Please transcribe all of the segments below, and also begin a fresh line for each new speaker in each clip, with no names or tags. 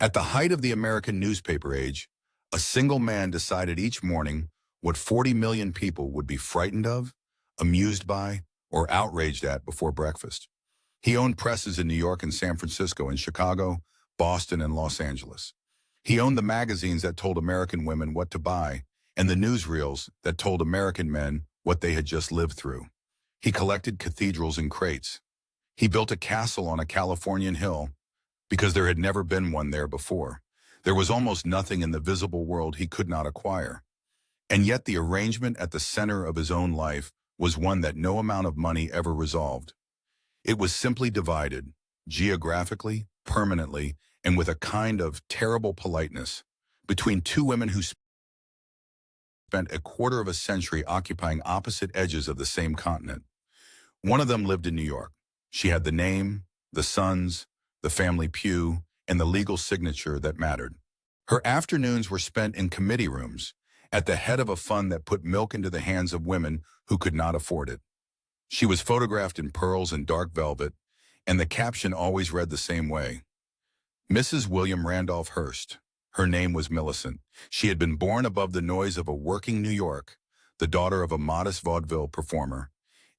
At the height of the American newspaper age, a single man decided each morning what 40 million people would be frightened of, amused by, or outraged at before breakfast. He owned presses in New York and San Francisco and Chicago, Boston, and Los Angeles. He owned the magazines that told American women what to buy and the newsreels that told American men what they had just lived through. He collected cathedrals in crates. He built a castle on a Californian hill because there had never been one there before. There was almost nothing in the visible world he could not acquire. And yet the arrangement at the center of his own life was one that no amount of money ever resolved. It was simply divided, geographically, permanently, and with a kind of terrible politeness, between two women who spent a quarter of a century occupying opposite edges of the same continent. One of them lived in New York. She had the name, the sons, the family pew, and the legal signature that mattered. Her afternoons were spent in committee rooms, at the head of a fund that put milk into the hands of women who could not afford it. She was photographed in pearls and dark velvet, and the caption always read the same way: Mrs. William Randolph Hearst. Her name was Millicent. She had been born above the noise of a working New York, the daughter of a modest vaudeville performer,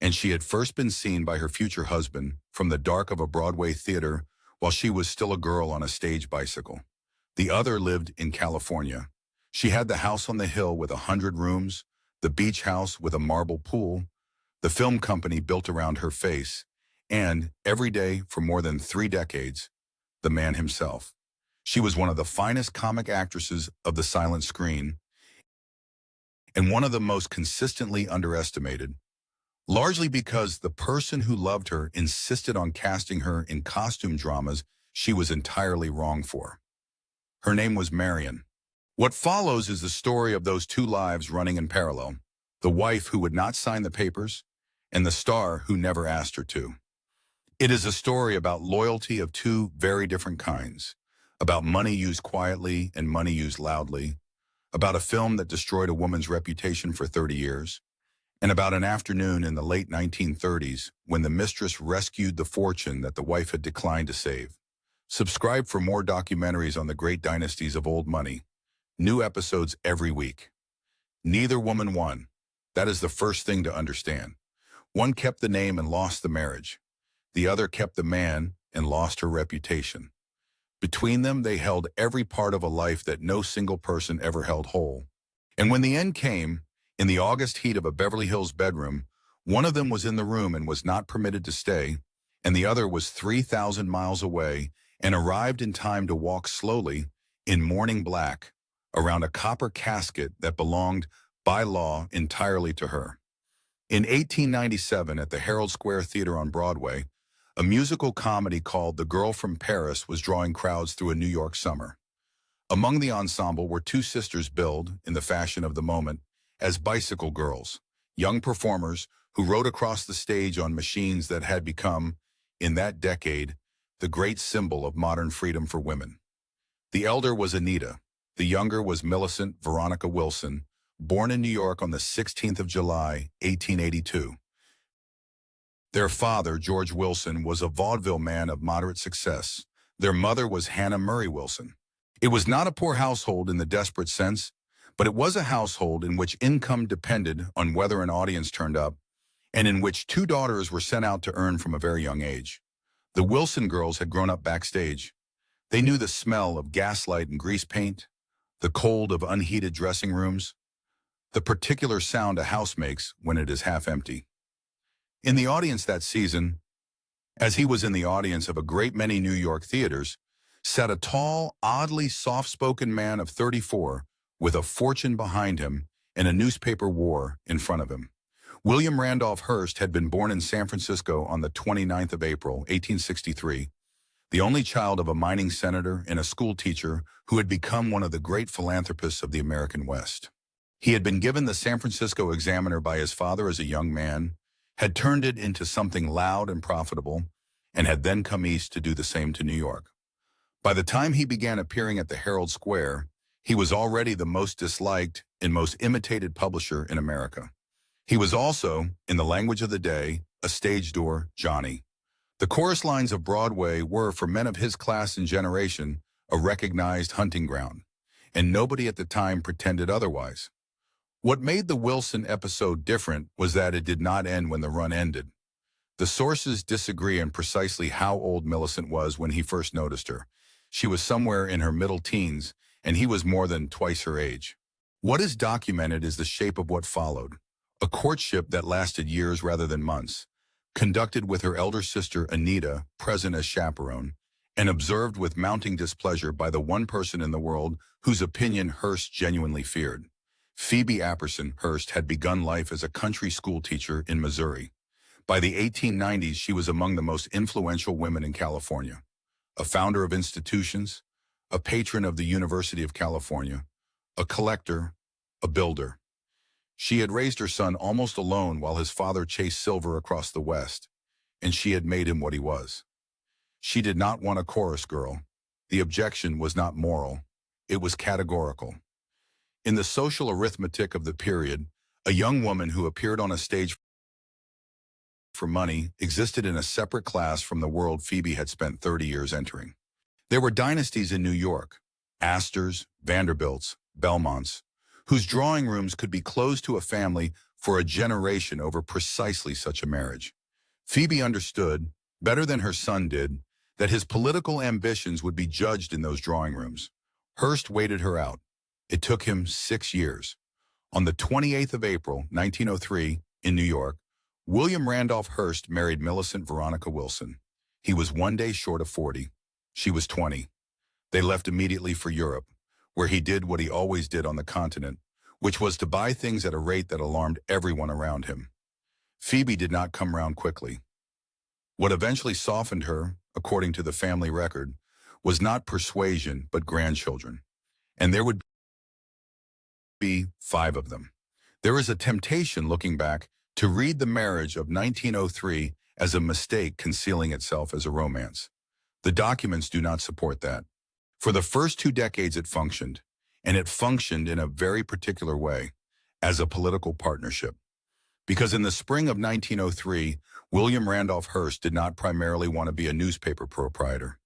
and she had first been seen by her future husband from the dark of a Broadway theater while she was still a girl on a stage bicycle. The other lived in California. She had the house on the hill with 100 rooms, the beach house with a marble pool, the film company built around her face, and, every day for more than 3 decades, the man himself. She was one of the finest comic actresses of the silent screen, and one of the most consistently underestimated, largely because the person who loved her insisted on casting her in costume dramas she was entirely wrong for. Her name was Marion. What follows is the story of those two lives running in parallel, the wife who would not sign the papers, and the star who never asked her to. It is a story about loyalty of two very different kinds, about money used quietly and money used loudly, about a film that destroyed a woman's reputation for 30 years, and about an afternoon in the late 1930s when the mistress rescued the fortune that the wife had declined to save. Subscribe for more documentaries on the great dynasties of old money. New episodes every week. Neither woman won. That is the first thing to understand. One kept the name and lost the marriage. The other kept the man and lost her reputation. Between them, they held every part of a life that no single person ever held whole. And when the end came, in the August heat of a Beverly Hills bedroom, one of them was in the room and was not permitted to stay, and the other was 3,000 miles away and arrived in time to walk slowly, in mourning black, around a copper casket that belonged, by law, entirely to her. In 1897, at the Herald Square Theater on Broadway, a musical comedy called The Girl from Paris was drawing crowds through a New York summer. Among the ensemble were two sisters billed, in the fashion of the moment, as bicycle girls, young performers who rode across the stage on machines that had become, in that decade, the great symbol of modern freedom for women. The elder was Anita. The younger was Millicent Veronica Wilson, born in New York on the 16th of July, 1882. Their father, George Wilson, was a vaudeville man of moderate success. Their mother was Hannah Murray Wilson. It was not a poor household in the desperate sense, but it was a household in which income depended on whether an audience turned up, and in which two daughters were sent out to earn from a very young age. The Wilson girls had grown up backstage. They knew the smell of gaslight and grease paint, the cold of unheated dressing rooms, the particular sound a house makes when it is half empty. In the audience that season, as he was in the audience of a great many New York theaters, sat a tall, oddly soft-spoken man of 34 with a fortune behind him and a newspaper war in front of him. William Randolph Hearst had been born in San Francisco on the 29th of April, 1863, the only child of a mining senator and a school teacher who had become one of the great philanthropists of the American West. He had been given the San Francisco Examiner by his father as a young man, had turned it into something loud and profitable, and had then come east to do the same to New York. By the time he began appearing at the Herald Square, he was already the most disliked and most imitated publisher in America. He was also, in the language of the day, a stage door Johnny. The chorus lines of Broadway were, for men of his class and generation, a recognized hunting ground, and nobody at the time pretended otherwise. What made the Wilson episode different was that it did not end when the run ended. The sources disagree on precisely how old Millicent was when he first noticed her. She was somewhere in her middle teens, and he was more than twice her age. What is documented is the shape of what followed. A courtship that lasted years rather than months, conducted with her elder sister Anita present as chaperone, and observed with mounting displeasure by the one person in the world whose opinion Hearst genuinely feared. Phoebe Apperson Hearst had begun life as a country school teacher in Missouri. By the 1890s, she was among the most influential women in California. A founder of institutions, a patron of the University of California, a collector, a builder. She had raised her son almost alone while his father chased silver across the West, and she had made him what he was. She did not want a chorus girl. The objection was not moral, it was categorical. In the social arithmetic of the period, a young woman who appeared on a stage for money existed in a separate class from the world Phoebe had spent 30 years entering. There were dynasties in New York, Astors, Vanderbilts, Belmonts, whose drawing rooms could be closed to a family for a generation over precisely such a marriage. Phoebe understood, better than her son did, that his political ambitions would be judged in those drawing rooms. Hearst waited her out. It took him 6 years. On the 28th of April, 1903, in New York, William Randolph Hearst married Millicent Veronica Wilson. He was 1 day short of 40. She was 20. They left immediately for Europe, where he did what he always did on the continent, which was to buy things at a rate that alarmed everyone around him. Phoebe did not come round quickly. What eventually softened her, according to the family record, was not persuasion but grandchildren. And there would be 5 of them. There is a temptation, looking back, to read the marriage of 1903 as a mistake concealing itself as a romance. The documents do not support that. For the first 2 decades it functioned, and it functioned in a very particular way, as a political partnership. Because in the spring of 1903, William Randolph Hearst did not primarily want to be a newspaper proprietor.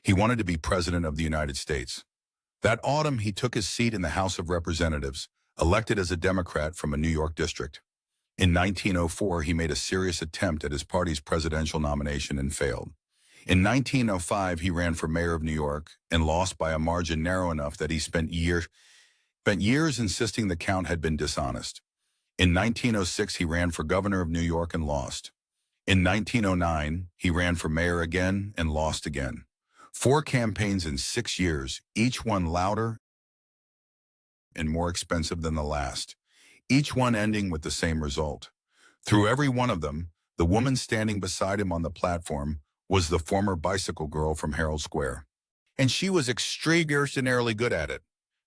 He wanted to be President of the United States. That autumn, he took his seat in the House of Representatives, elected as a Democrat from a New York district. In 1904, he made a serious attempt at his party's presidential nomination and failed. In 1905, he ran for mayor of New York and lost by a margin narrow enough that he spent years insisting the count had been dishonest. In 1906, he ran for governor of New York and lost. In 1909, he ran for mayor again and lost again. 4 campaigns in 6 years, each one louder and more expensive than the last, each one ending with the same result. Through every one of them, the woman standing beside him on the platform was the former bicycle girl from Herald Square. And she was extraordinarily good at it.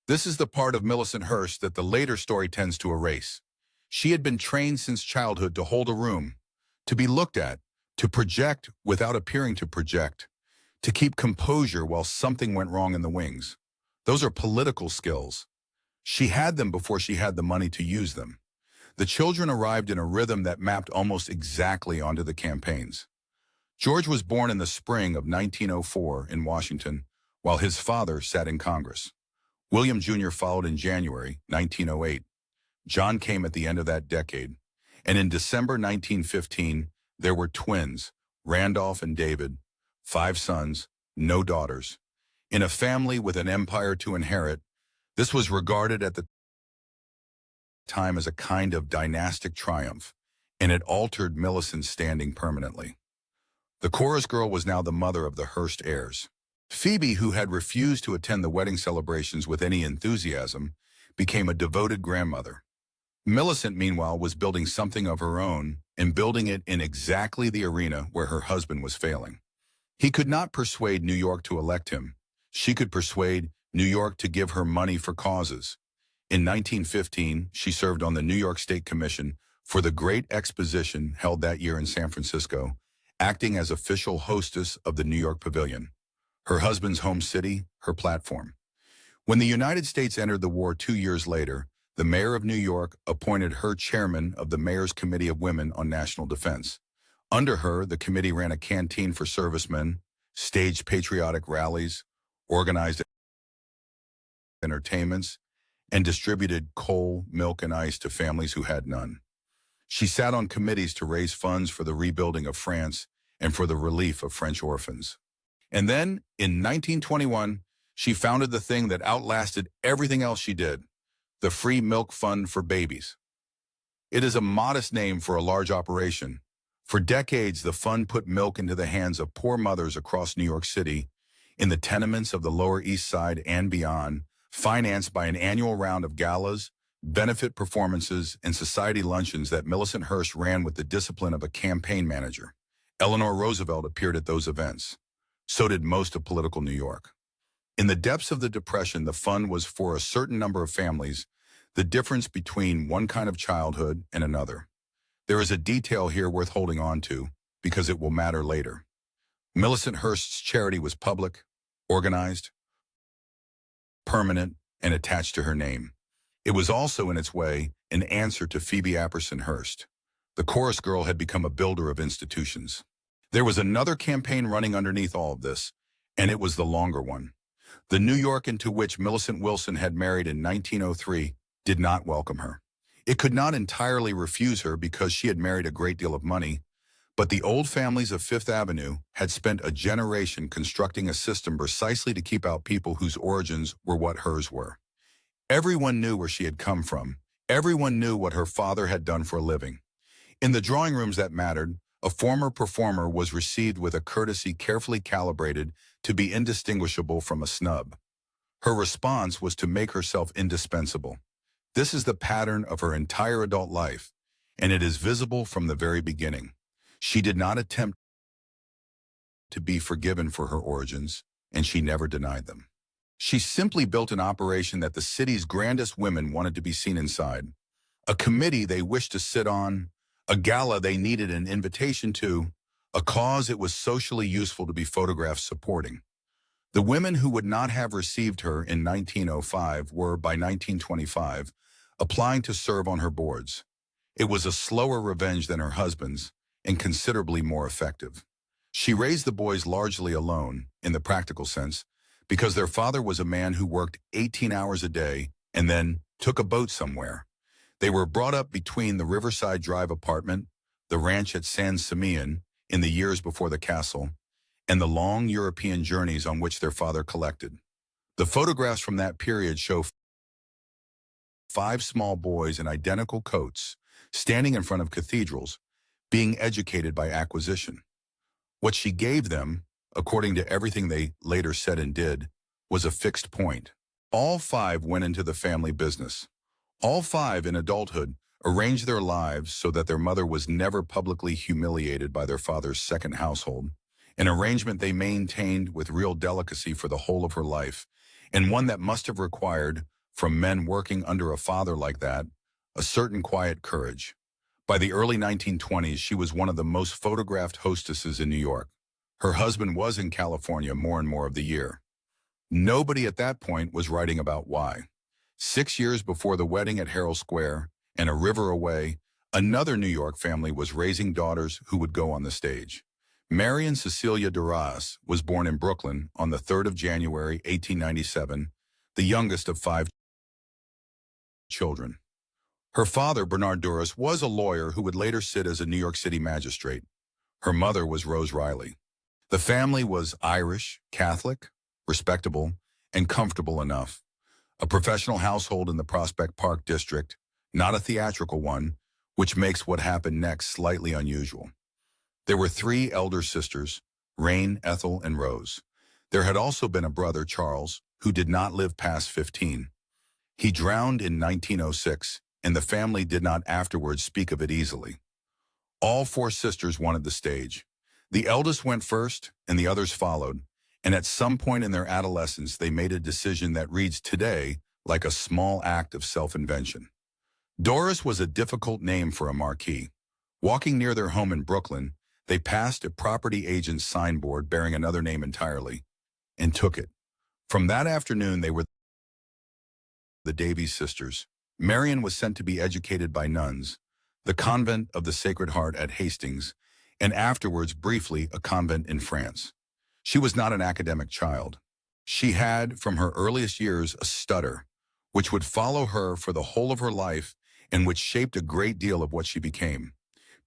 This is the part of Millicent Hearst that the later story tends to erase. She had been trained since childhood to hold a room, to be looked at, to project without appearing to project, to keep composure while something went wrong in the wings. Those are political skills. She had them before she had the money to use them. The children arrived in a rhythm that mapped almost exactly onto the campaigns. George was born in the spring of 1904 in Washington, while his father sat in Congress. William Jr. followed in January 1908. John came at the end of that decade. And in December 1915, there were twins, Randolph and David, 5 sons, no daughters. In a family with an empire to inherit, this was regarded at the time as a kind of dynastic triumph, and it altered Millicent's standing permanently. The chorus girl was now the mother of the Hearst heirs. Phoebe, who had refused to attend the wedding celebrations with any enthusiasm, became a devoted grandmother. Millicent, meanwhile, was building something of her own and building it in exactly the arena where her husband was failing. He could not persuade New York to elect him. She could persuade New York to give her money for causes. In 1915, she served on the New York State Commission for the Great Exposition held that year in San Francisco, acting as official hostess of the New York Pavilion, her husband's home city, her platform. When the United States entered the war 2 years later, the mayor of New York appointed her chairman of the Mayor's Committee of Women on National Defense. Under her, the committee ran a canteen for servicemen, staged patriotic rallies, organized entertainments, and distributed coal, milk, and ice to families who had none. She sat on committees to raise funds for the rebuilding of France and for the relief of French orphans. And then, in 1921, she founded the thing that outlasted everything else she did, the Free Milk Fund for Babies. It is a modest name for a large operation. For decades, the fund put milk into the hands of poor mothers across New York City, in the tenements of the Lower East Side and beyond, financed by an annual round of galas, benefit performances, and society luncheons that Millicent Hearst ran with the discipline of a campaign manager. Eleanor Roosevelt appeared at those events. So did most of political New York. In the depths of the Depression, the fund was for a certain number of families, the difference between one kind of childhood and another. There is a detail here worth holding on to, because it will matter later. Millicent Hearst's charity was public, organized, permanent, and attached to her name. It was also, in its way, an answer to Phoebe Apperson Hearst. The chorus girl had become a builder of institutions. There was another campaign running underneath all of this, and it was the longer one. The New York into which Millicent Wilson had married in 1903 did not welcome her. It could not entirely refuse her because she had married a great deal of money, but the old families of Fifth Avenue had spent a generation constructing a system precisely to keep out people whose origins were what hers were. Everyone knew where she had come from. Everyone knew what her father had done for a living. In the drawing rooms that mattered, a former performer was received with a courtesy carefully calibrated to be indistinguishable from a snub. Her response was to make herself indispensable. This is the pattern of her entire adult life, and it is visible from the very beginning. She did not attempt to be forgiven for her origins, and she never denied them. She simply built an operation that the city's grandest women wanted to be seen inside, a committee they wished to sit on, a gala they needed an invitation to, a cause it was socially useful to be photographed supporting. The women who would not have received her in 1905 were, by 1925, applying to serve on her boards. It was a slower revenge than her husband's, and considerably more effective. She raised the boys largely alone, in the practical sense, because their father was a man who worked 18 hours a day and then took a boat somewhere. They were brought up between the Riverside Drive apartment, the ranch at San Simeon in the years before the castle, and the long European journeys on which their father collected. The photographs from that period show 5 small boys in identical coats, standing in front of cathedrals, being educated by acquisition. What she gave them, according to everything they later said and did, was a fixed point. All 5 went into the family business. All 5 in adulthood arranged their lives so that their mother was never publicly humiliated by their father's second household, an arrangement they maintained with real delicacy for the whole of her life, and one that must have required, from men working under a father like that, a certain quiet courage. By the early 1920s, she was one of the most photographed hostesses in New York. Her husband was in California more and more of the year. Nobody at that point was writing about why. 6 years before the wedding at Herald Square, and a river away, another New York family was raising daughters who would go on the stage. Marion Cecilia Duras was born in Brooklyn on the 3rd of January, 1897, the youngest of 5 children. Her father, Bernard Duras, was a lawyer who would later sit as a New York City magistrate. Her mother was Rose Riley. The family was Irish, Catholic, respectable, and comfortable enough. A professional household in the Prospect Park district, not a theatrical one, which makes what happened next slightly unusual. There were 3 elder sisters, Rain, Ethel, and Rose. There had also been a brother, Charles, who did not live past 15. He drowned in 1906, and the family did not afterwards speak of it easily. All 4 sisters wanted the stage. The eldest went first, and the others followed, and at some point in their adolescence they made a decision that reads today like a small act of self-invention. Doris was a difficult name for a marquee. Walking near their home in Brooklyn, they passed a property agent's signboard bearing another name entirely, and took it. From that afternoon they were the Davies sisters. Marion was sent to be educated by nuns, the convent of the Sacred Heart at Hastings, and afterwards briefly a convent in France. She was not an academic child. She had, from her earliest years, a stutter, which would follow her for the whole of her life and which shaped a great deal of what she became.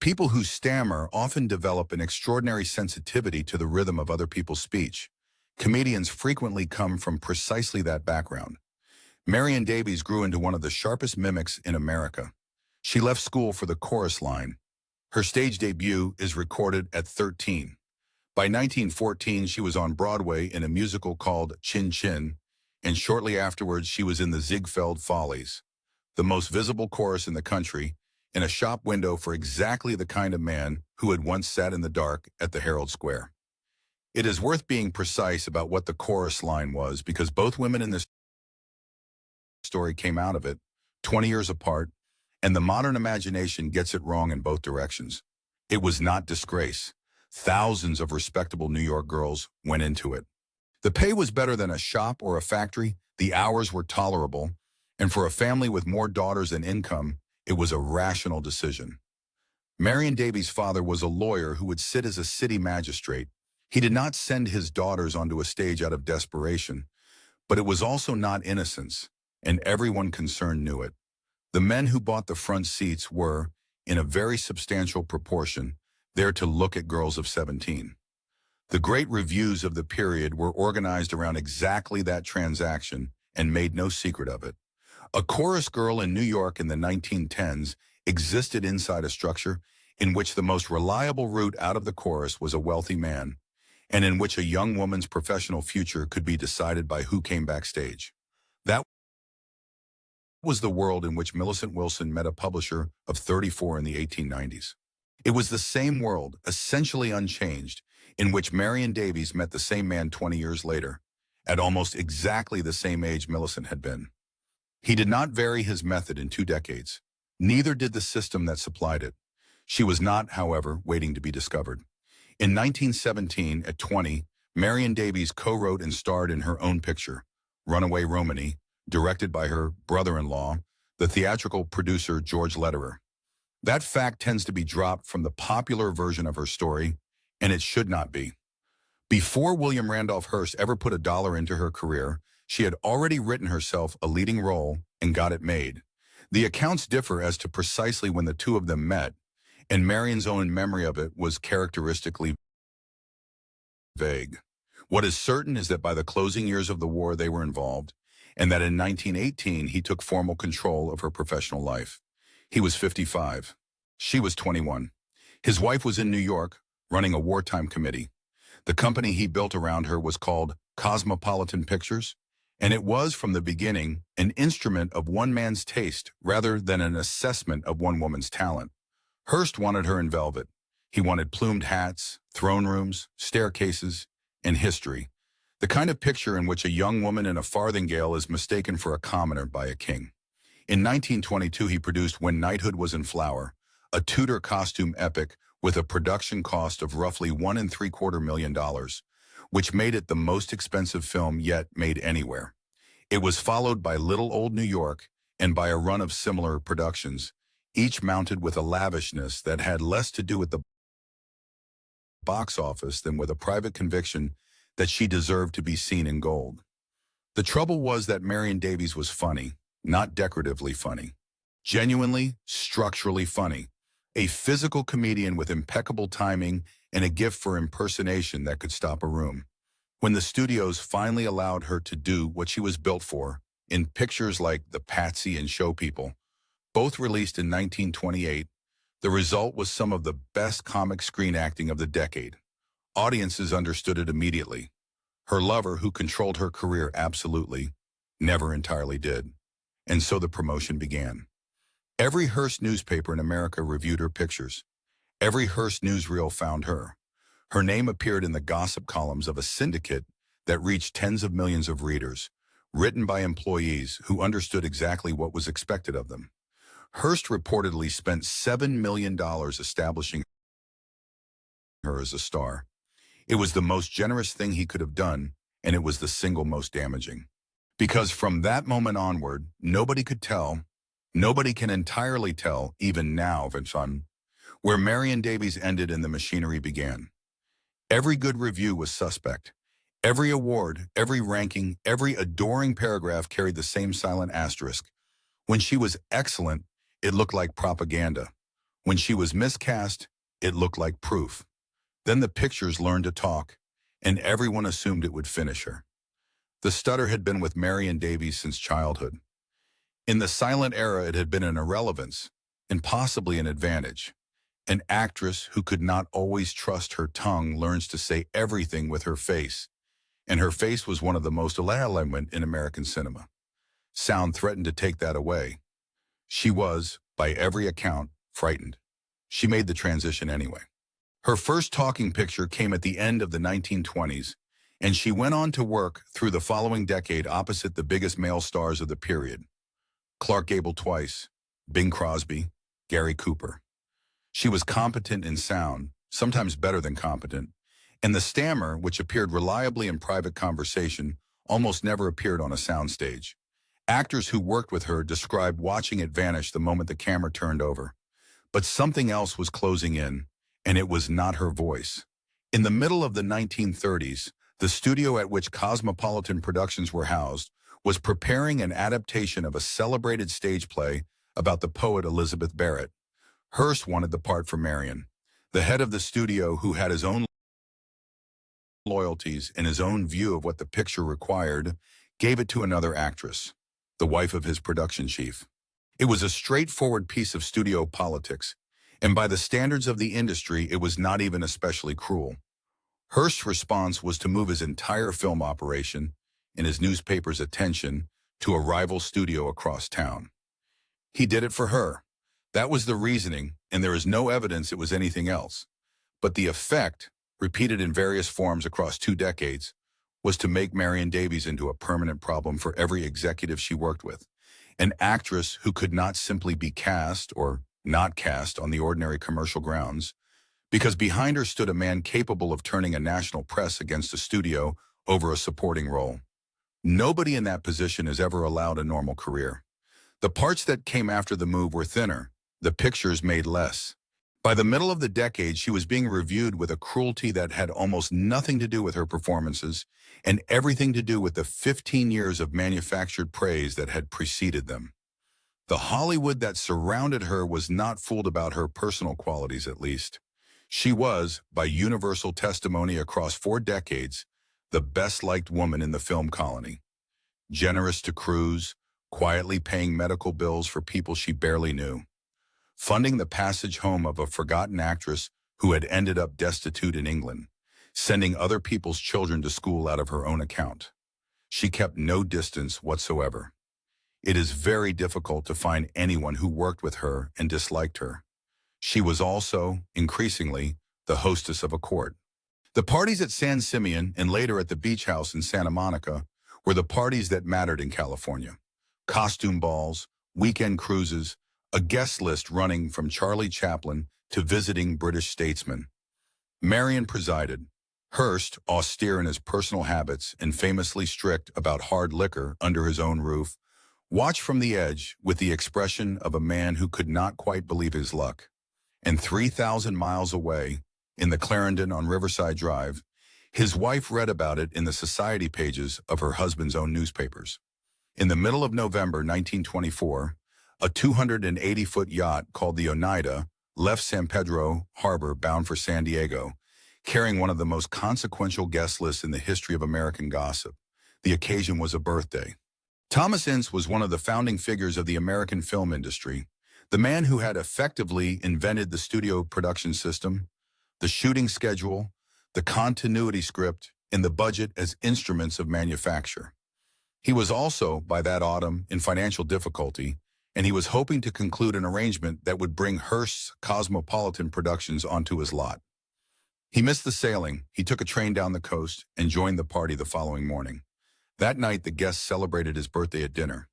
People who stammer often develop an extraordinary sensitivity to the rhythm of other people's speech. Comedians frequently come from precisely that background. Marion Davies grew into one of the sharpest mimics in America. She left school for the chorus line. Her stage debut is recorded at 13. By 1914, she was on Broadway in a musical called Chin Chin, and shortly afterwards she was in the Ziegfeld Follies, the most visible chorus in the country, in a shop window for exactly the kind of man who had once sat in the dark at the Herald Square. It is worth being precise about what the chorus line was because both women in this story came out of it, 20 years apart, and the modern imagination gets it wrong in both directions. It was not disgrace. Thousands of respectable New York girls went into it. The pay was better than a shop or a factory, the hours were tolerable, and for a family with more daughters than income, it was a rational decision. Marion Davies' father was a lawyer who would sit as a city magistrate. He did not send his daughters onto a stage out of desperation, but it was also not innocence, and everyone concerned knew it. The men who bought the front seats were, in a very substantial proportion, there to look at girls of 17. The great reviews of the period were organized around exactly that transaction and made no secret of it. A chorus girl in New York in the 1910s existed inside a structure in which the most reliable route out of the chorus was a wealthy man, and in which a young woman's professional future could be decided by who came backstage. That was the world in which Millicent Wilson met a publisher of 34 in the 1890s. It was the same world, essentially unchanged, in which Marion Davies met the same man 20 years later, at almost exactly the same age Millicent had been. He did not vary his method in 2 decades. Neither did the system that supplied it. She was not, however, waiting to be discovered. In 1917, at 20, Marion Davies co-wrote and starred in her own picture, Runaway Romany, directed by her brother-in-law, the theatrical producer George Lederer. That fact tends to be dropped from the popular version of her story, and it should not be. Before William Randolph Hearst ever put $1 into her career, she had already written herself a leading role and got it made. The accounts differ as to precisely when the two of them met, and Marion's own memory of it was characteristically vague. What is certain is that by the closing years of the war they were involved, and that in 1918 he took formal control of her professional life. He was 55. She was 21. His wife was in New York, running a wartime committee. The company he built around her was called Cosmopolitan Pictures, and it was from the beginning an instrument of one man's taste rather than an assessment of one woman's talent. Hearst wanted her in velvet. He wanted plumed hats, throne rooms, staircases, and history. The kind of picture in which a young woman in a farthingale is mistaken for a commoner by a king. In 1922, he produced When Knighthood Was in Flower, a Tudor costume epic with a production cost of roughly $1.75 million, which made it the most expensive film yet made anywhere. It was followed by Little Old New York and by a run of similar productions, each mounted with a lavishness that had less to do with the box office than with a private conviction that she deserved to be seen in gold. The trouble was that Marion Davies was funny, not decoratively funny. Genuinely, structurally funny. A physical comedian with impeccable timing and a gift for impersonation that could stop a room. When the studios finally allowed her to do what she was built for, in pictures like The Patsy and Show People, both released in 1928, the result was some of the best comic screen acting of the decade. Audiences understood it immediately. Her lover, who controlled her career absolutely, never entirely did. And so the promotion began. Every Hearst newspaper in America reviewed her pictures. Every Hearst newsreel found her. Her name appeared in the gossip columns of a syndicate that reached tens of millions of readers, written by employees who understood exactly what was expected of them. Hearst reportedly spent $7 million establishing her as a star. It was the most generous thing he could have done, and it was the single most damaging. Because from that moment onward, nobody can entirely tell, even now, Vincent, where Marion Davies ended and the machinery began. Every good review was suspect. Every award, every ranking, every adoring paragraph carried the same silent asterisk. When she was excellent, it looked like propaganda. When she was miscast, it looked like proof. Then the pictures learned to talk, and everyone assumed it would finish her. The stutter had been with Marion Davies since childhood. In the silent era, it had been an irrelevance, and possibly an advantage. An actress who could not always trust her tongue learns to say everything with her face, and her face was one of the most eloquent in American cinema. Sound threatened to take that away. She was, by every account, frightened. She made the transition anyway. Her first talking picture came at the end of the 1920s, and she went on to work through the following decade opposite the biggest male stars of the period. Clark Gable twice, Bing Crosby, Gary Cooper. She was competent in sound, sometimes better than competent, and the stammer, which appeared reliably in private conversation, almost never appeared on a soundstage. Actors who worked with her described watching it vanish the moment the camera turned over. But something else was closing in, and it was not her voice. In the middle of the 1930s, the studio at which Cosmopolitan Productions were housed was preparing an adaptation of a celebrated stage play about the poet Elizabeth Barrett. Hearst wanted the part for Marion. The head of the studio, who had his own loyalties and his own view of what the picture required, gave it to another actress, the wife of his production chief. It was a straightforward piece of studio politics, and by the standards of the industry, it was not even especially cruel. Hearst's response was to move his entire film operation and his newspaper's attention to a rival studio across town. He did it for her. That was the reasoning, and there is no evidence it was anything else. But the effect, repeated in various forms across 2 decades, was to make Marion Davies into a permanent problem for every executive she worked with. An actress who could not simply be cast or not cast on the ordinary commercial grounds, because behind her stood a man capable of turning a national press against a studio over a supporting role. Nobody in that position is ever allowed a normal career. The parts that came after the move were thinner, the pictures made less. By the middle of the decade, she was being reviewed with a cruelty that had almost nothing to do with her performances and everything to do with the 15 years of manufactured praise that had preceded them. The Hollywood that surrounded her was not fooled about her personal qualities, at least. She was, by universal testimony across 4 decades, the best-liked woman in the film colony. Generous to crews, quietly paying medical bills for people she barely knew. Funding the passage home of a forgotten actress who had ended up destitute in England, sending other people's children to school out of her own account. She kept no distance whatsoever. It is very difficult to find anyone who worked with her and disliked her. She was also, increasingly, the hostess of a court. The parties at San Simeon and later at the beach house in Santa Monica were the parties that mattered in California. Costume balls, weekend cruises, a guest list running from Charlie Chaplin to visiting British statesmen. Marion presided. Hearst, austere in his personal habits and famously strict about hard liquor under his own roof, watched from the edge with the expression of a man who could not quite believe his luck. And 3,000 miles away, in the Clarendon on Riverside Drive, his wife read about it in the society pages of her husband's own newspapers. In the middle of November 1924, a 280-foot yacht called the Oneida left San Pedro Harbor bound for San Diego, carrying one of the most consequential guest lists in the history of American gossip. The occasion was a birthday. Thomas Ince was one of the founding figures of the American film industry, the man who had effectively invented the studio production system, the shooting schedule, the continuity script, and the budget as instruments of manufacture. He was also, by that autumn, in financial difficulty, and he was hoping to conclude an arrangement that would bring Hearst's Cosmopolitan Productions onto his lot. He missed the sailing, he took a train down the coast, and joined the party the following morning. That night, the guests celebrated his birthday at dinner.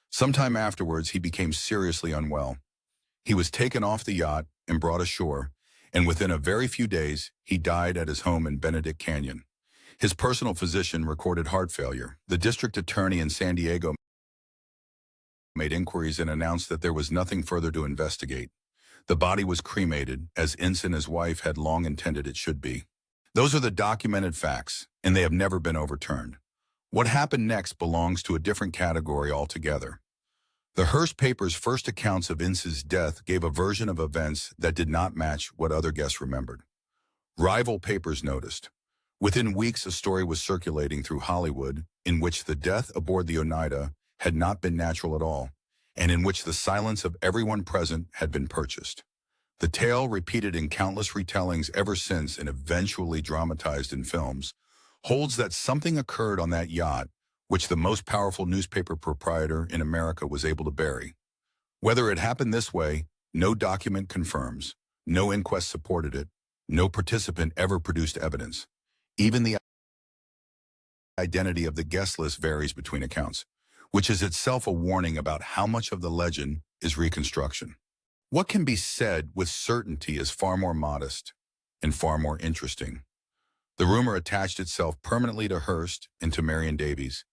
Sometime afterwards, he became seriously unwell. He was taken off the yacht and brought ashore, and within a very few days, he died at his home in Benedict Canyon. His personal physician recorded heart failure. The district attorney in San Diego made inquiries and announced that there was nothing further to investigate. The body was cremated, as Ince and his wife had long intended it should be. Those are the documented facts, and they have never been overturned. What happened next belongs to a different category altogether. The Hearst paper's first accounts of Ince's death gave a version of events that did not match what other guests remembered. Rival papers noticed. Within weeks, a story was circulating through Hollywood in which the death aboard the Oneida had not been natural at all, and in which the silence of everyone present had been purchased. The tale, repeated in countless retellings ever since and eventually dramatized in films, holds that something occurred on that yacht which the most powerful newspaper proprietor in America was able to bury. Whether it happened this way, no document confirms, no inquest supported it, no participant ever produced evidence. Even the identity of the guest list varies between accounts, which is itself a warning about how much of the legend is reconstruction. What can be said with certainty is far more modest and far more interesting. The rumor attached itself permanently to Hearst and to Marion Davies,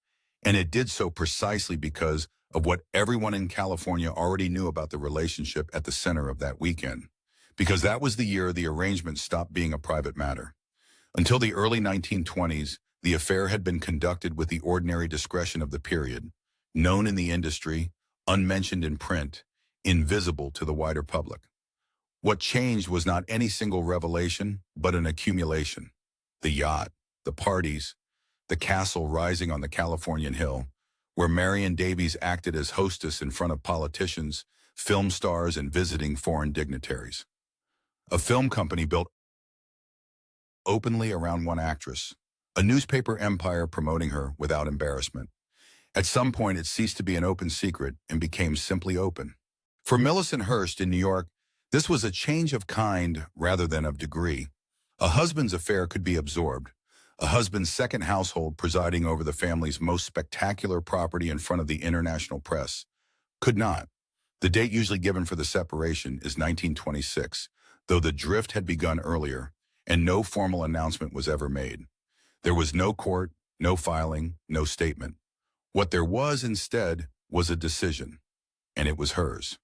and it did so precisely because of what everyone in California already knew about the relationship at the center of that weekend, because that was the year the arrangement stopped being a private matter. Until the early 1920s, the affair had been conducted with the ordinary discretion of the period, known in the industry, unmentioned in print, invisible to the wider public. What changed was not any single revelation, but an accumulation. The yacht, the parties, the castle rising on the Californian hill, where Marion Davies acted as hostess in front of politicians, film stars, and visiting foreign dignitaries. A film company built openly around one actress, a newspaper empire promoting her without embarrassment. At some point, it ceased to be an open secret and became simply open. For Millicent Hearst in New York, this was a change of kind rather than of degree. A husband's affair could be absorbed. A husband's second household presiding over the family's most spectacular property in front of the international press could not. The date usually given for the separation is 1926, though the drift had begun earlier, and no formal announcement was ever made. There was no court, no filing, no statement. What there was instead was a decision, and it was hers.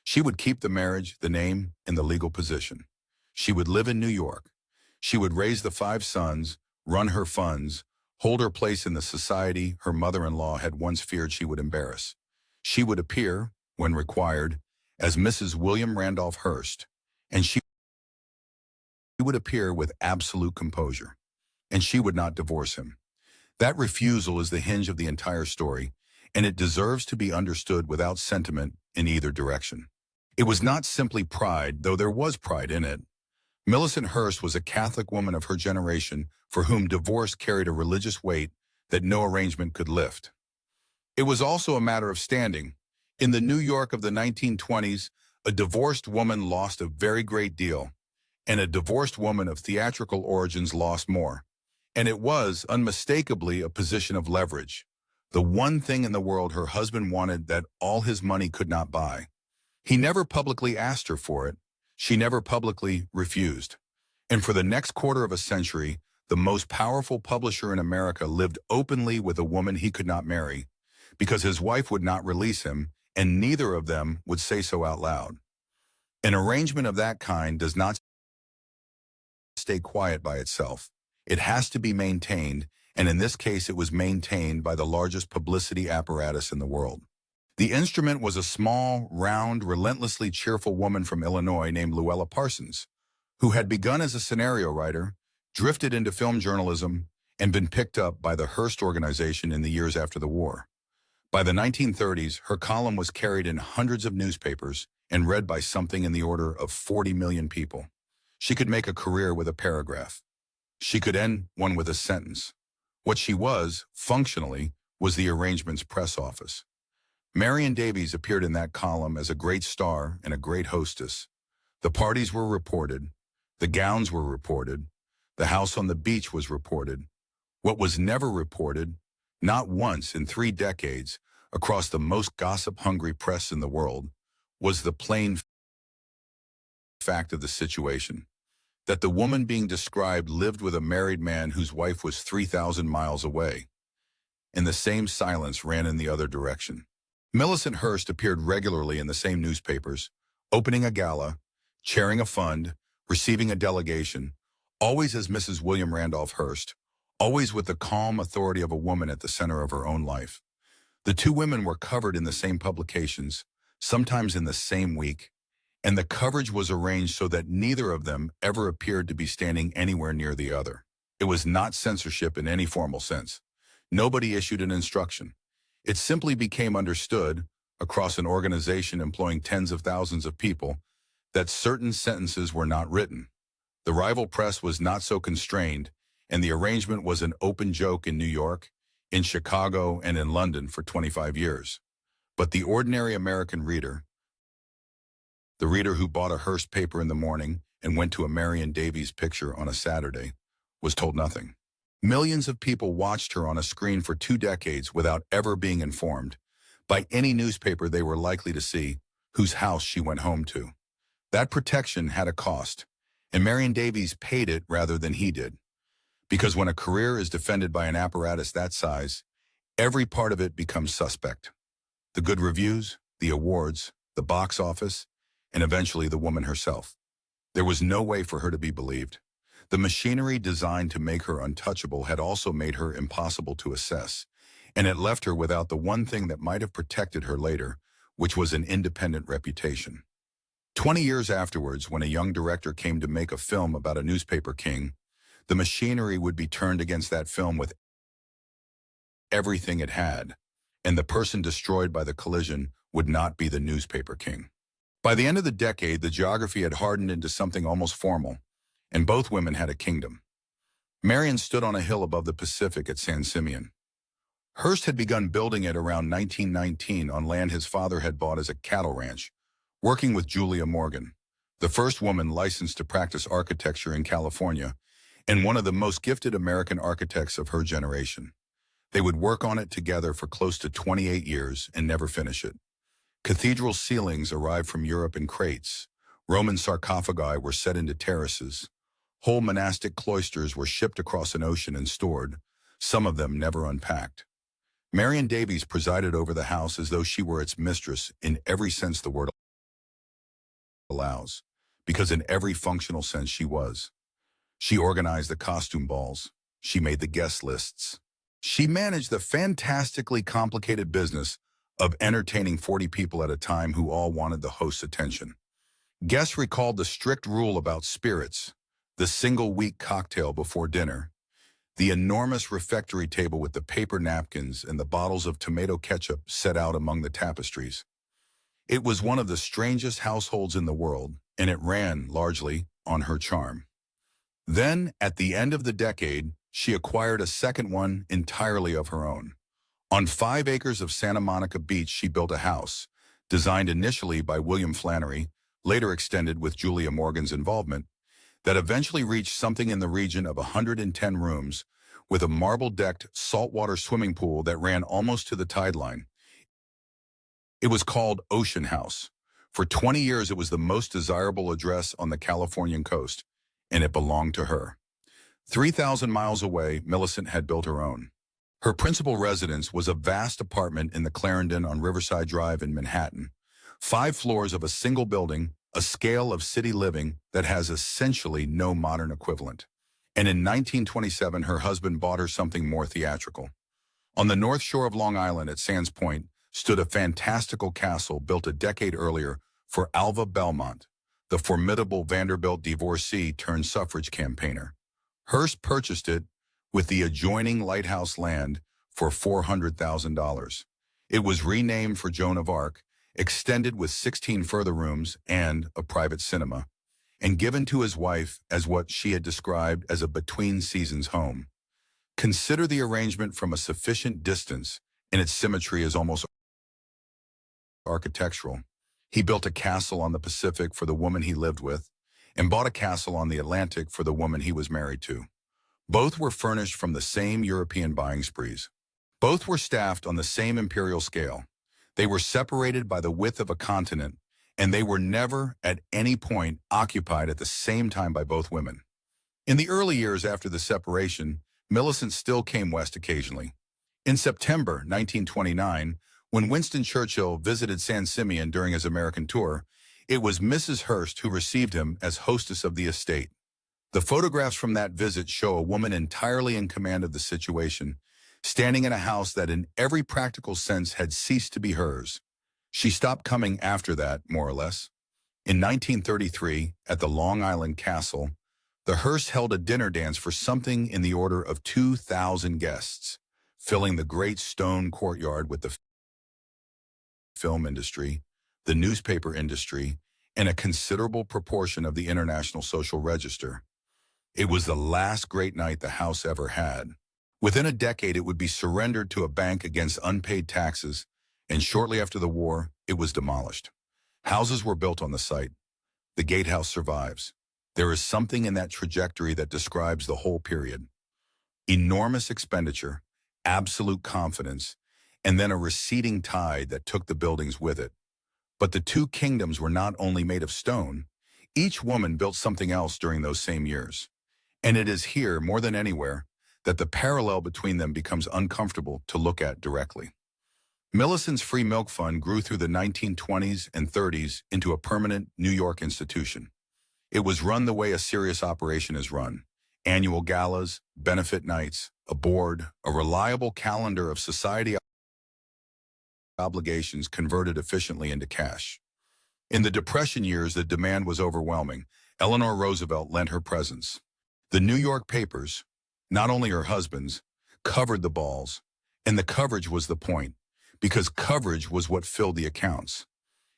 She would keep the marriage, the name, and the legal position. She would live in New York. She would raise the 5 sons, run her funds, hold her place in the society her mother-in-law had once feared she would embarrass. She would appear, when required, as Mrs. William Randolph Hearst, and she would appear with absolute composure, and she would not divorce him. That refusal is the hinge of the entire story, and it deserves to be understood without sentiment in either direction. It was not simply pride, though there was pride in it. Millicent Hearst was a Catholic woman of her generation for whom divorce carried a religious weight that no arrangement could lift. It was also a matter of standing. In the New York of the 1920s, a divorced woman lost a very great deal, and a divorced woman of theatrical origins lost more. And it was, unmistakably, a position of leverage. The one thing in the world her husband wanted that all his money could not buy. He never publicly asked her for it. She never publicly refused. And for the next quarter of a century, the most powerful publisher in America lived openly with a woman he could not marry, because his wife would not release him, and neither of them would say so out loud. An arrangement of that kind does not stay quiet by itself. It has to be maintained, and in this case it was maintained by the largest publicity apparatus in the world. The instrument was a small, round, relentlessly cheerful woman from Illinois named Luella Parsons, who had begun as a scenario writer, drifted into film journalism, and been picked up by the Hearst organization in the years after the war. By the 1930s, her column was carried in hundreds of newspapers and read by something in the order of 40 million people. She could make a career with a paragraph. She could end one with a sentence. What she was, functionally, was the arrangement's press office. Marion Davies appeared in that column as a great star and a great hostess. The parties were reported. The gowns were reported. The house on the beach was reported. What was never reported, not once in 3 decades, across the most gossip-hungry press in the world, was the plain fact of the situation, that the woman being described lived with a married man whose wife was 3,000 miles away. And the same silence ran in the other direction. Millicent Hearst appeared regularly in the same newspapers, opening a gala, chairing a fund, receiving a delegation, Always as Mrs. William Randolph Hearst, always with the calm authority of a woman at the center of her own life. The two women were covered in the same publications, sometimes in the same week, and the coverage was arranged so that neither of them ever appeared to be standing anywhere near the other. It was not censorship in any formal sense. Nobody issued an instruction. It simply became understood, across an organization employing tens of thousands of people, that certain sentences were not written. The rival press was not so constrained, and the arrangement was an open joke in New York, in Chicago, and in London for 25 years. But the ordinary American reader, the reader who bought a Hearst paper in the morning and went to a Marion Davies picture on a Saturday, was told nothing. Millions of people watched her on a screen for 2 decades without ever being informed, by any newspaper they were likely to see, whose house she went home to. That protection had a cost, and Marion Davies paid it rather than he did. Because when a career is defended by an apparatus that size, every part of it becomes suspect. The good reviews, the awards, the box office, and eventually the woman herself. There was no way for her to be believed. The machinery designed to make her untouchable had also made her impossible to assess, and it left her without the one thing that might have protected her later, which was an independent reputation. 20 years afterwards, when a young director came to make a film about a newspaper king, the machinery would be turned against that film with everything it had, and the person destroyed by the collision would not be the newspaper king. By the end of the decade, the geography had hardened into something almost formal, and both women had a kingdom. Marion stood on a hill above the Pacific at San Simeon. Hearst had begun building it around 1919 on land his father had bought as a cattle ranch, working with Julia Morgan, the first woman licensed to practice architecture in California, and one of the most gifted American architects of her generation. They would work on it together for close to 28 years and never finish it. Cathedral ceilings arrived from Europe in crates. Roman sarcophagi were set into terraces. Whole monastic cloisters were shipped across an ocean and stored, some of them never unpacked. Marion Davies presided over the house as though she were its mistress in every sense the word allows, because in every functional sense she was. She organized the costume balls. She made the guest lists. She managed the fantastically complicated business of entertaining 40 people at a time who all wanted the host's attention. Guests recalled the strict rule about spirits, the single-week cocktail before dinner, the enormous refectory table with the paper napkins and the bottles of tomato ketchup set out among the tapestries. It was one of the strangest households in the world, and it ran, largely, on her charm. Then, at the end of the decade, she acquired a second one entirely of her own. On 5 acres of Santa Monica Beach, she built a house, designed initially by William Flannery, later extended with Julia Morgan's involvement, that eventually reached something in the region of 110 rooms, with a marble-decked saltwater swimming pool that ran almost to the tide line. It was called Ocean House. For 20 years, it was the most desirable address on the Californian coast, and it belonged to her. 3,000 miles away, Millicent had built her own. Her principal residence was a vast apartment in the Clarendon on Riverside Drive in Manhattan. 5 floors of a single building, a scale of city living that has essentially no modern equivalent. And in 1927, her husband bought her something more theatrical. On the north shore of Long Island at Sands Point stood a fantastical castle built a decade earlier for Alva Belmont, the formidable Vanderbilt divorcee turned suffrage campaigner. Hearst purchased it with the adjoining lighthouse land for $400,000. It was renamed for Joan of Arc, extended with 16 further rooms and a private cinema, and given to his wife as what she had described as a between-seasons home. Consider the arrangement from a sufficient distance, and its symmetry is almost architectural. He built a castle on the Pacific for the woman he lived with, and bought a castle on the Atlantic for the woman he was married to. Both were furnished from the same European buying sprees. Both were staffed on the same imperial scale. They were separated by the width of a continent, and they were never, at any point, occupied at the same time by both women. In the early years after the separation, Millicent still came west occasionally. In September 1929, when Winston Churchill visited San Simeon during his American tour, it was Mrs. Hearst who received him as hostess of the estate. The photographs from that visit show a woman entirely in command of the situation, standing in a house that in every practical sense had ceased to be hers. She stopped coming after that, more or less. In 1933, at the Long Island Castle, the Hearsts held a dinner dance for something in the order of 2,000 guests, filling the great stone courtyard with the film industry, the newspaper industry, and a considerable proportion of the international social register. It was the last great night the house ever had. Within a decade, it would be surrendered to a bank against unpaid taxes, and shortly after the war, it was demolished. Houses were built on the site. The gatehouse survives. There is something in that trajectory that describes the whole period. Enormous expenditure, absolute confidence, and then a receding tide that took the buildings with it. But the two kingdoms were not only made of stone, each woman built something else during those same years. And it is here, more than anywhere, that the parallel between them becomes uncomfortable to look at directly. Millicent's Free Milk Fund grew through the 1920s and 30s into a permanent New York institution. It was run the way a serious operation is run. Annual galas, benefit nights, a board, a reliable calendar of society obligations converted efficiently into cash. In the Depression years, the demand was overwhelming. Eleanor Roosevelt lent her presence. The New York papers, not only her husband's, covered the balls, and the coverage was the point, because coverage was what filled the accounts.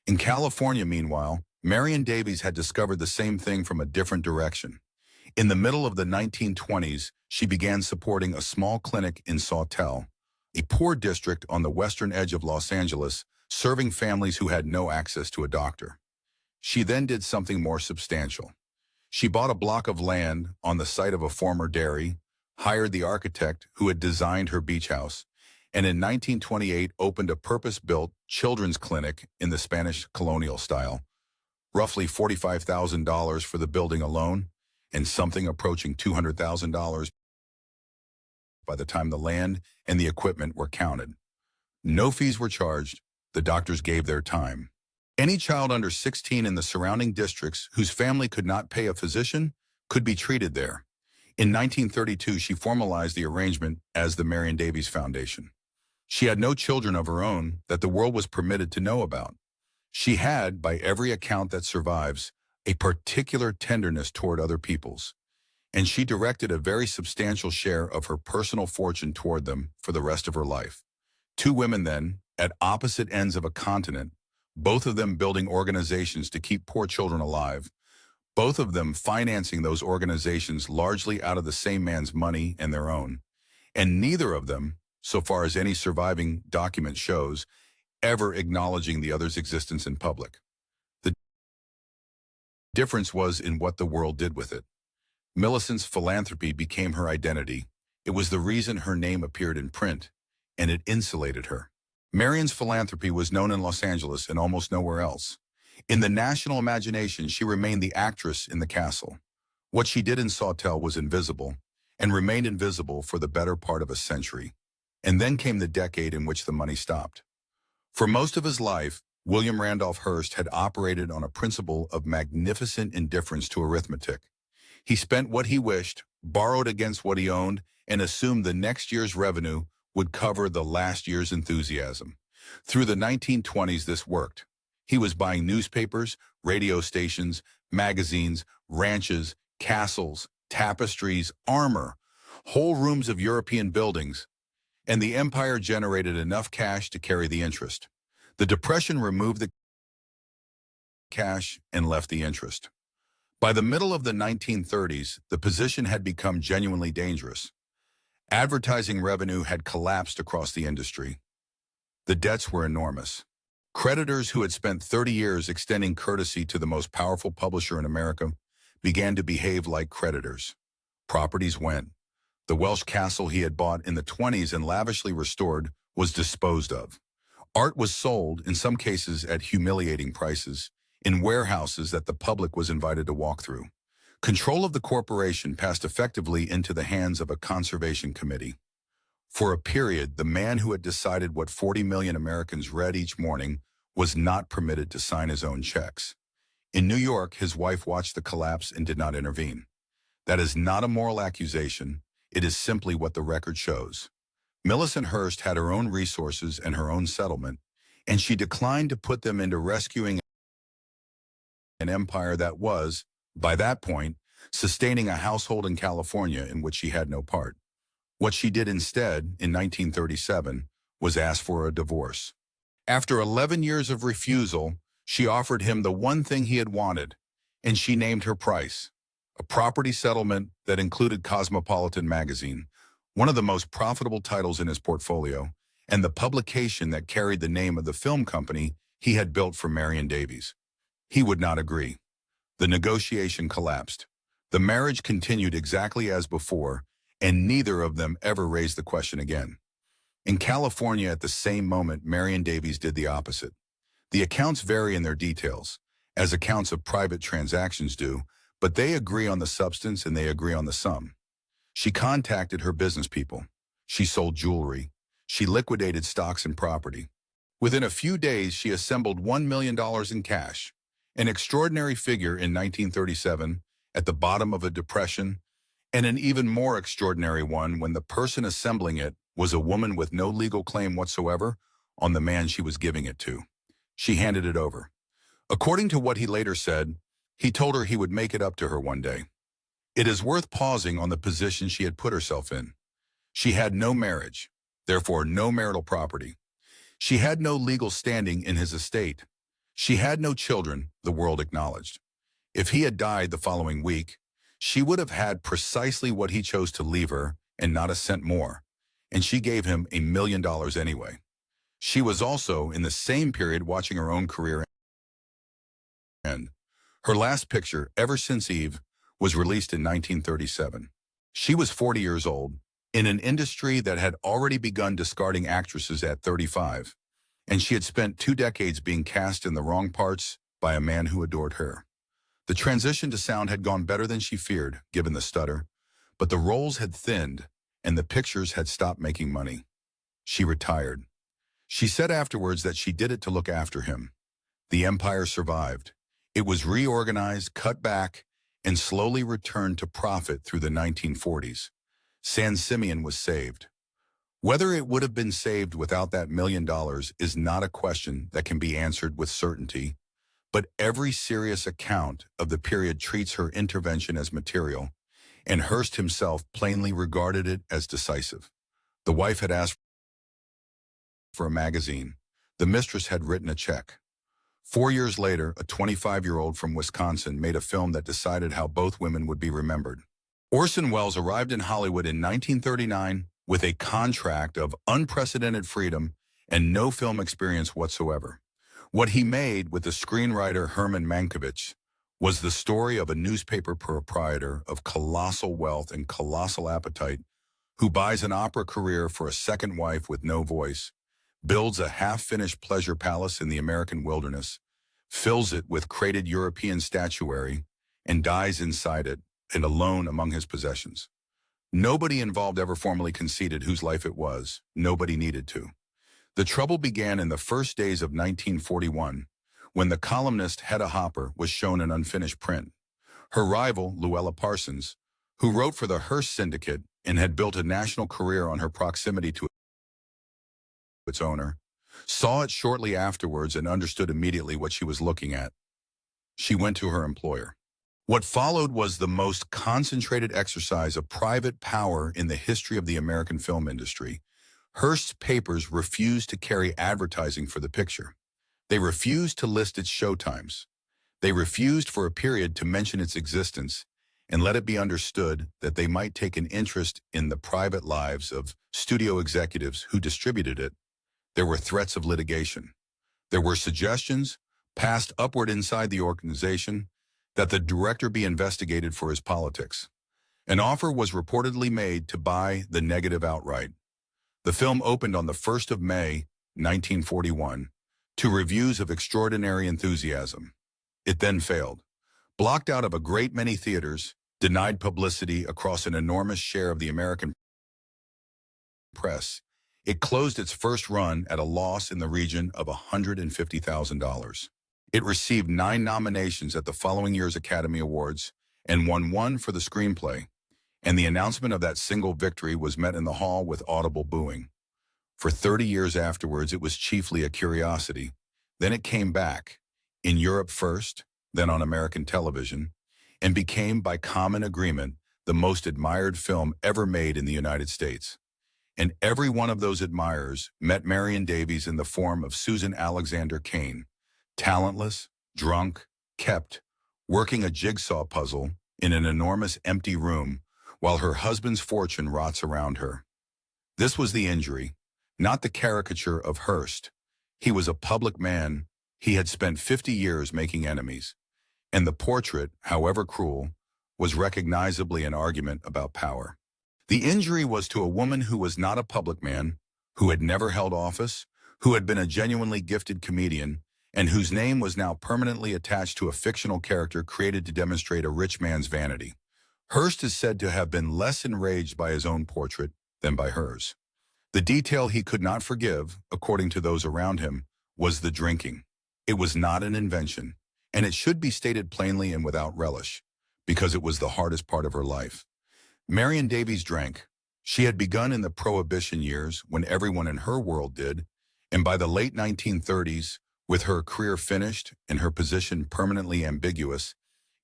In California, meanwhile, Marion Davies had discovered the same thing from a different direction. In the middle of the 1920s, she began supporting a small clinic in Sawtelle, a poor district on the western edge of Los Angeles, serving families who had no access to a doctor. She then did something more substantial. She bought a block of land on the site of a former dairy, hired the architect who had designed her beach house, and in 1928 opened a purpose-built children's clinic in the Spanish colonial style. Roughly $45,000 for the building alone, and something approaching $200,000 by the time the land and the equipment were counted. No fees were charged. The doctors gave their time. Any child under 16 in the surrounding districts whose family could not pay a physician could be treated there. In 1932, she formalized the arrangement as the Marion Davies Foundation. She had no children of her own that the world was permitted to know about. She had, by every account that survives, a particular tenderness toward other people's, and she directed a very substantial share of her personal fortune toward them for the rest of her life. Two women then, at opposite ends of a continent, both of them building organizations to keep poor children alive, both of them financing those organizations largely out of the same man's money and their own, and neither of them, so far as any surviving document shows, ever acknowledging the other's existence in public. The difference was in what the world did with it. Millicent's philanthropy became her identity. It was the reason her name appeared in print, and it insulated her. Marion's philanthropy was known in Los Angeles and almost nowhere else. In the national imagination, she remained the actress in the castle. What she did in Sawtelle was invisible, and remained invisible for the better part of a century. And then came the decade in which the money stopped. For most of his life, William Randolph Hearst had operated on a principle of magnificent indifference to arithmetic. He spent what he wished, borrowed against what he owned, and assumed the next year's revenue would cover the last year's enthusiasm. Through the 1920s, this worked. He was buying newspapers, radio stations, magazines, ranches, castles, tapestries, armor, whole rooms of European buildings, and the empire generated enough cash to carry the interest. The Depression removed the cash and left the interest. By the middle of the 1930s, the position had become genuinely dangerous. Advertising revenue had collapsed across the industry. The debts were enormous. Creditors who had spent 30 years extending courtesy to the most powerful publisher in America began to behave like creditors. Properties went. The Welsh castle he had bought in the 20s and lavishly restored was disposed of. Art was sold, in some cases at humiliating prices, in warehouses that the public was invited to walk through. Control of the corporation passed effectively into the hands of a conservation committee. For a period, the man who had decided what 40 million Americans read each morning was not permitted to sign his own checks. In New York, his wife watched the collapse and did not intervene. That is not a moral accusation. It is simply what the record shows. Millicent Hearst had her own resources and her own settlement, and she declined to put them into rescuing an empire that was, by that point, sustaining a household in California in which she had no part. What she did instead, in 1937, was ask for a divorce. After 11 years of refusal, she offered him the one thing he had wanted, and she named her price: a property settlement that included Cosmopolitan magazine, one of the most profitable titles in his portfolio, and the publication that carried the name of the film company he had built for Marion Davies. He would not agree. The negotiation collapsed. The marriage continued exactly as before, and neither of them ever raised the question again. In California, at the same moment, Marion Davies did the opposite. The accounts vary in their details, as accounts of private transactions do, but they agree on the substance and they agree on the sum. She contacted her business people. She sold jewelry. She liquidated stocks and property. Within a few days, she assembled $1 million in cash, an extraordinary figure in 1937, at the bottom of a depression, and an even more extraordinary one when the person assembling it was a woman with no legal claim whatsoever on the man she was giving it to. She handed it over. According to what he later said, he told her he would make it up to her one day. It is worth pausing on the position she had put herself in. She had no marriage, therefore no marital property. She had no legal standing in his estate. She had no children, the world acknowledged. If he had died the following week, she would have had precisely what he chose to leave her and not a cent more, and she gave him $1 million anyway. She was also, in the same period, watching her own career end. Her last picture, Ever Since Eve, was released in 1937. She was 40 years old, in an industry that had already begun discarding actresses at 35, and she had spent 2 decades being cast in the wrong parts by a man who adored her. The transition to sound had gone better than she feared, given the stutter, but the roles had thinned and the pictures had stopped making money. She retired. She said afterwards that she did it to look after him. The empire survived. It was reorganized, cut back, and slowly returned to profit through the 1940s. San Simeon was saved. Whether it would have been saved without that $1 million is not a question that can be answered with certainty, but every serious account of the period treats her intervention as material, and Hearst himself plainly regarded it as decisive. The wife had asked for a magazine. The mistress had written a check. 4 years later, a 25-year-old from Wisconsin made a film that decided how both women would be remembered. Orson Welles arrived in Hollywood in 1939 with a contract of unprecedented freedom and no film experience whatsoever. What he made with the screenwriter Herman Mankiewicz was the story of a newspaper proprietor of colossal wealth and colossal appetite who buys an opera career for a second wife with no voice, builds a half-finished pleasure palace in the American wilderness, fills it with crated European statuary, and dies inside it and alone among his possessions. Nobody involved ever formally conceded whose life it was. Nobody needed to. The trouble began in the first days of 1941, when the columnist Hedda Hopper was shown an unfinished print. Her rival, Luella Parsons, who wrote for the Hearst Syndicate and had built a national career on her proximity to its owner, saw it shortly afterwards and understood immediately what she was looking at. She went to her employer. What followed was the most concentrated exercise of private power in the history of the American film industry. Hearst's papers refused to carry advertising for the picture. They refused to list its showtimes. They refused for a period to mention its existence and let it be understood that they might take an interest in the private lives of studio executives who distributed it. There were threats of litigation. There were suggestions, passed upward inside the organization, that the director be investigated for his politics. An offer was reportedly made to buy the negative outright. The film opened on the 1st of May, 1941, to reviews of extraordinary enthusiasm. It then failed. Blocked out of a great many theaters, denied publicity across an enormous share of the American press, it closed its first run at a loss in the region of $150,000. It received 9 nominations at the following year's Academy Awards and won one for the screenplay, and the announcement of that single victory was met in the hall with audible booing. For 30 years afterwards, it was chiefly a curiosity. Then it came back, in Europe first, then on American television, and became, by common agreement, the most admired film ever made in the United States. And every one of those admirers met Marion Davies in the form of Susan Alexander Cain, talentless, drunk, kept, working a jigsaw puzzle in an enormous empty room while her husband's fortune rots around her. This was the injury, not the caricature of Hearst. He was a public man. He had spent 50 years making enemies. And the portrait, however cruel, was recognizably an argument about power. The injury was to a woman who was not a public man, who had never held office, who had been a genuinely gifted comedian, and whose name was now permanently attached to a fictional character created to demonstrate a rich man's vanity. Hearst is said to have been less enraged by his own portrait than by hers. The detail he could not forgive, according to those around him, was the drinking. It was not an invention, and it should be stated plainly and without relish, because it was the hardest part of her life. Marion Davies drank. She had begun in the Prohibition years when everyone in her world did, and by the late 1930s, with her career finished and her position permanently ambiguous,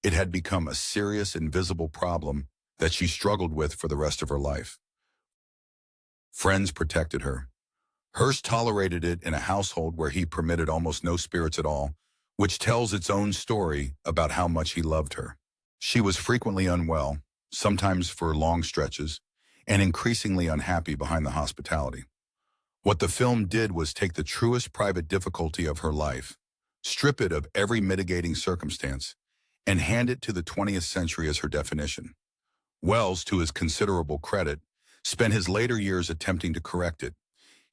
it had become a serious and visible problem that she struggled with for the rest of her life. Friends protected her. Hearst tolerated it in a household where he permitted almost no spirits at all, which tells its own story about how much he loved her. She was frequently unwell, sometimes for long stretches, and increasingly unhappy behind the hospitality. What the film did was take the truest private difficulty of her life, strip it of every mitigating circumstance, and hand it to the 20th century as her definition. Wells, to his considerable credit, spent his later years attempting to correct it.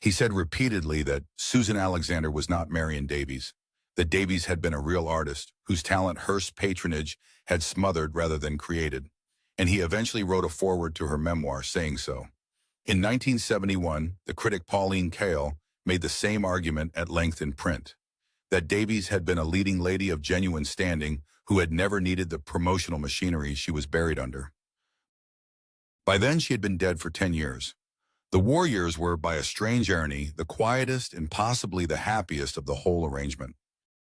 He said repeatedly that Susan Alexander was not Marion Davies, that Davies had been a real artist whose talent Hearst's patronage had smothered rather than created, and he eventually wrote a foreword to her memoir saying so. In 1971, the critic Pauline Kael made the same argument at length in print, that Davies had been a leading lady of genuine standing who had never needed the promotional machinery she was buried under. By then, she had been dead for 10 years. The war years were, by a strange irony, the quietest and possibly the happiest of the whole arrangement.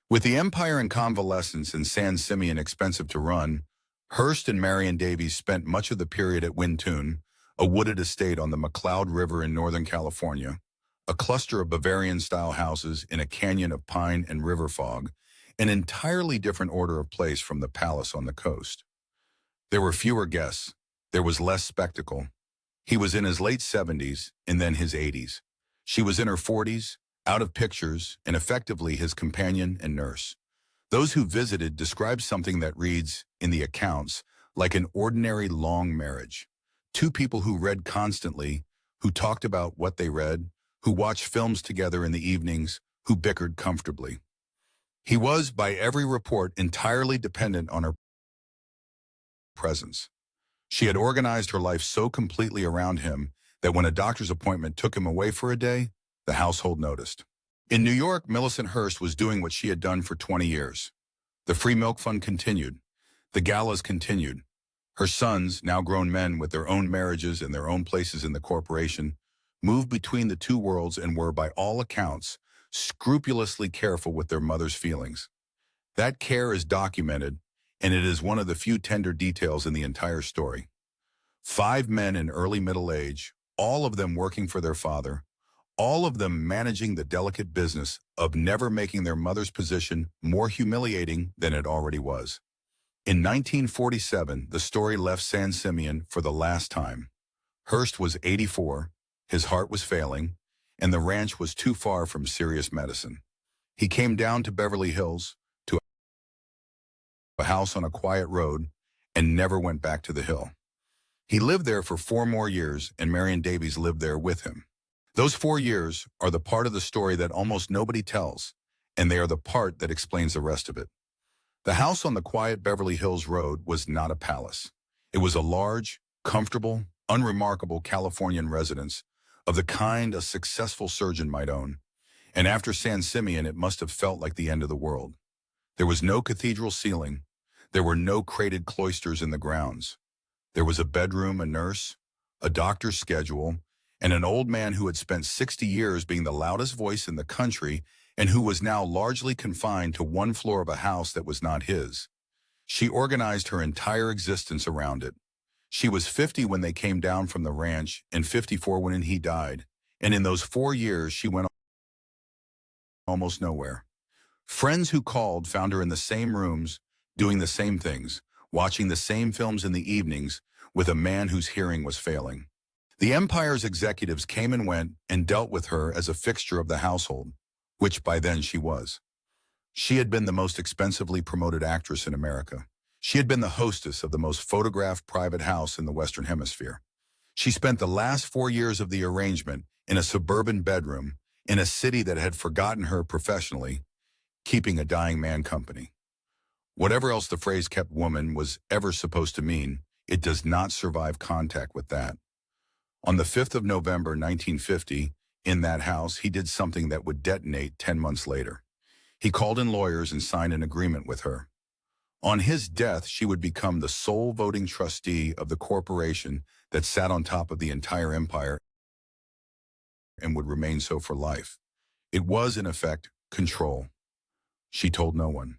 With the empire in convalescence and San Simeon expensive to run, Hearst and Marion Davies spent much of the period at Wintoon, a wooded estate on the McCloud River in Northern California, a cluster of Bavarian-style houses in a canyon of pine and river fog, an entirely different order of place from the palace on the coast. There were fewer guests. There was less spectacle. He was in his late 70s and then his 80s. She was in her 40s, out of pictures, and effectively his companion and nurse. Those who visited described something that reads, in the accounts, like an ordinary long marriage. Two people who read constantly, who talked about what they read, who watched films together in the evenings, who bickered comfortably. He was, by every report, entirely dependent on her presence. She had organized her life so completely around him that when a doctor's appointment took him away for a day, the household noticed. In New York, Millicent Hearst was doing what she had done for 20 years. The Free Milk Fund continued. The galas continued. Her sons, now grown men with their own marriages and their own places in the corporation, moved between the two worlds and were, by all accounts, scrupulously careful with their mother's feelings. That care is documented, and it is one of the few tender details in the entire story. 5 men in early middle age, all of them working for their father, all of them managing the delicate business of never making their mother's position more humiliating than it already was. In 1947, the story left San Simeon for the last time. Hearst was 84, his heart was failing, and the ranch was too far from serious medicine. He came down to Beverly Hills, to a house on a quiet road, and never went back to the hill. He lived there for 4 more years, and Marion Davies lived there with him. Those 4 years are the part of the story that almost nobody tells, and they are the part that explains the rest of it. The house on the quiet Beverly Hills road was not a palace. It was a large, comfortable, unremarkable Californian residence of the kind a successful surgeon might own. And after San Simeon, it must have felt like the end of the world. There was no cathedral ceiling. There were no crated cloisters in the grounds. There was a bedroom, a nurse, a doctor's schedule, and an old man who had spent 60 years being the loudest voice in the country and who was now largely confined to one floor of a house that was not his. She organized her entire existence around it. She was 50 when they came down from the ranch and 54 when he died, and in those 4 years she went almost nowhere. Friends who called found her in the same rooms, doing the same things, watching the same films in the evenings, with a man whose hearing was failing. The Empire's executives came and went and dealt with her as a fixture of the household, which by then she was. She had been the most expensively promoted actress in America. She had been the hostess of the most photographed private house in the Western Hemisphere. She spent the last 4 years of the arrangement in a suburban bedroom in a city that had forgotten her professionally, keeping a dying man company. Whatever else the phrase "kept woman" was ever supposed to mean, it does not survive contact with that. On the 5th of November 1950, in that house, he did something that would detonate 10 months later. He called in lawyers and signed an agreement with her. On his death, she would become the sole voting trustee of the corporation that sat on top of the entire empire and would remain so for life. It was, in effect, control. She told no one.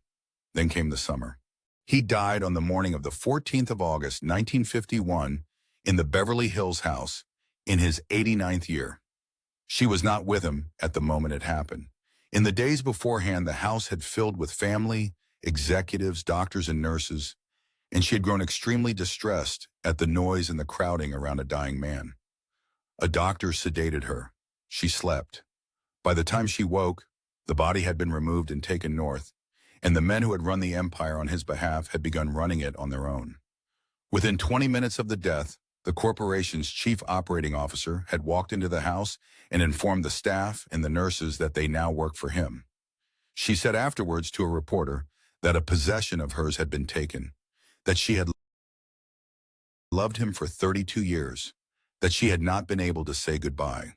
Then came the summer. He died on the morning of the 14th of August, 1951, in the Beverly Hills house, in his 89th year. She was not with him at the moment it happened. In the days beforehand, the house had filled with family, executives, doctors, and nurses, and she had grown extremely distressed at the noise and the crowding around a dying man. A doctor sedated her. She slept. By the time she woke, the body had been removed and taken north, and the men who had run the empire on his behalf had begun running it on their own. Within 20 minutes of the death, the corporation's chief operating officer had walked into the house and informed the staff and the nurses that they now worked for him. She said afterwards to a reporter that a possession of hers had been taken, that she had loved him for 32 years, that she had not been able to say goodbye.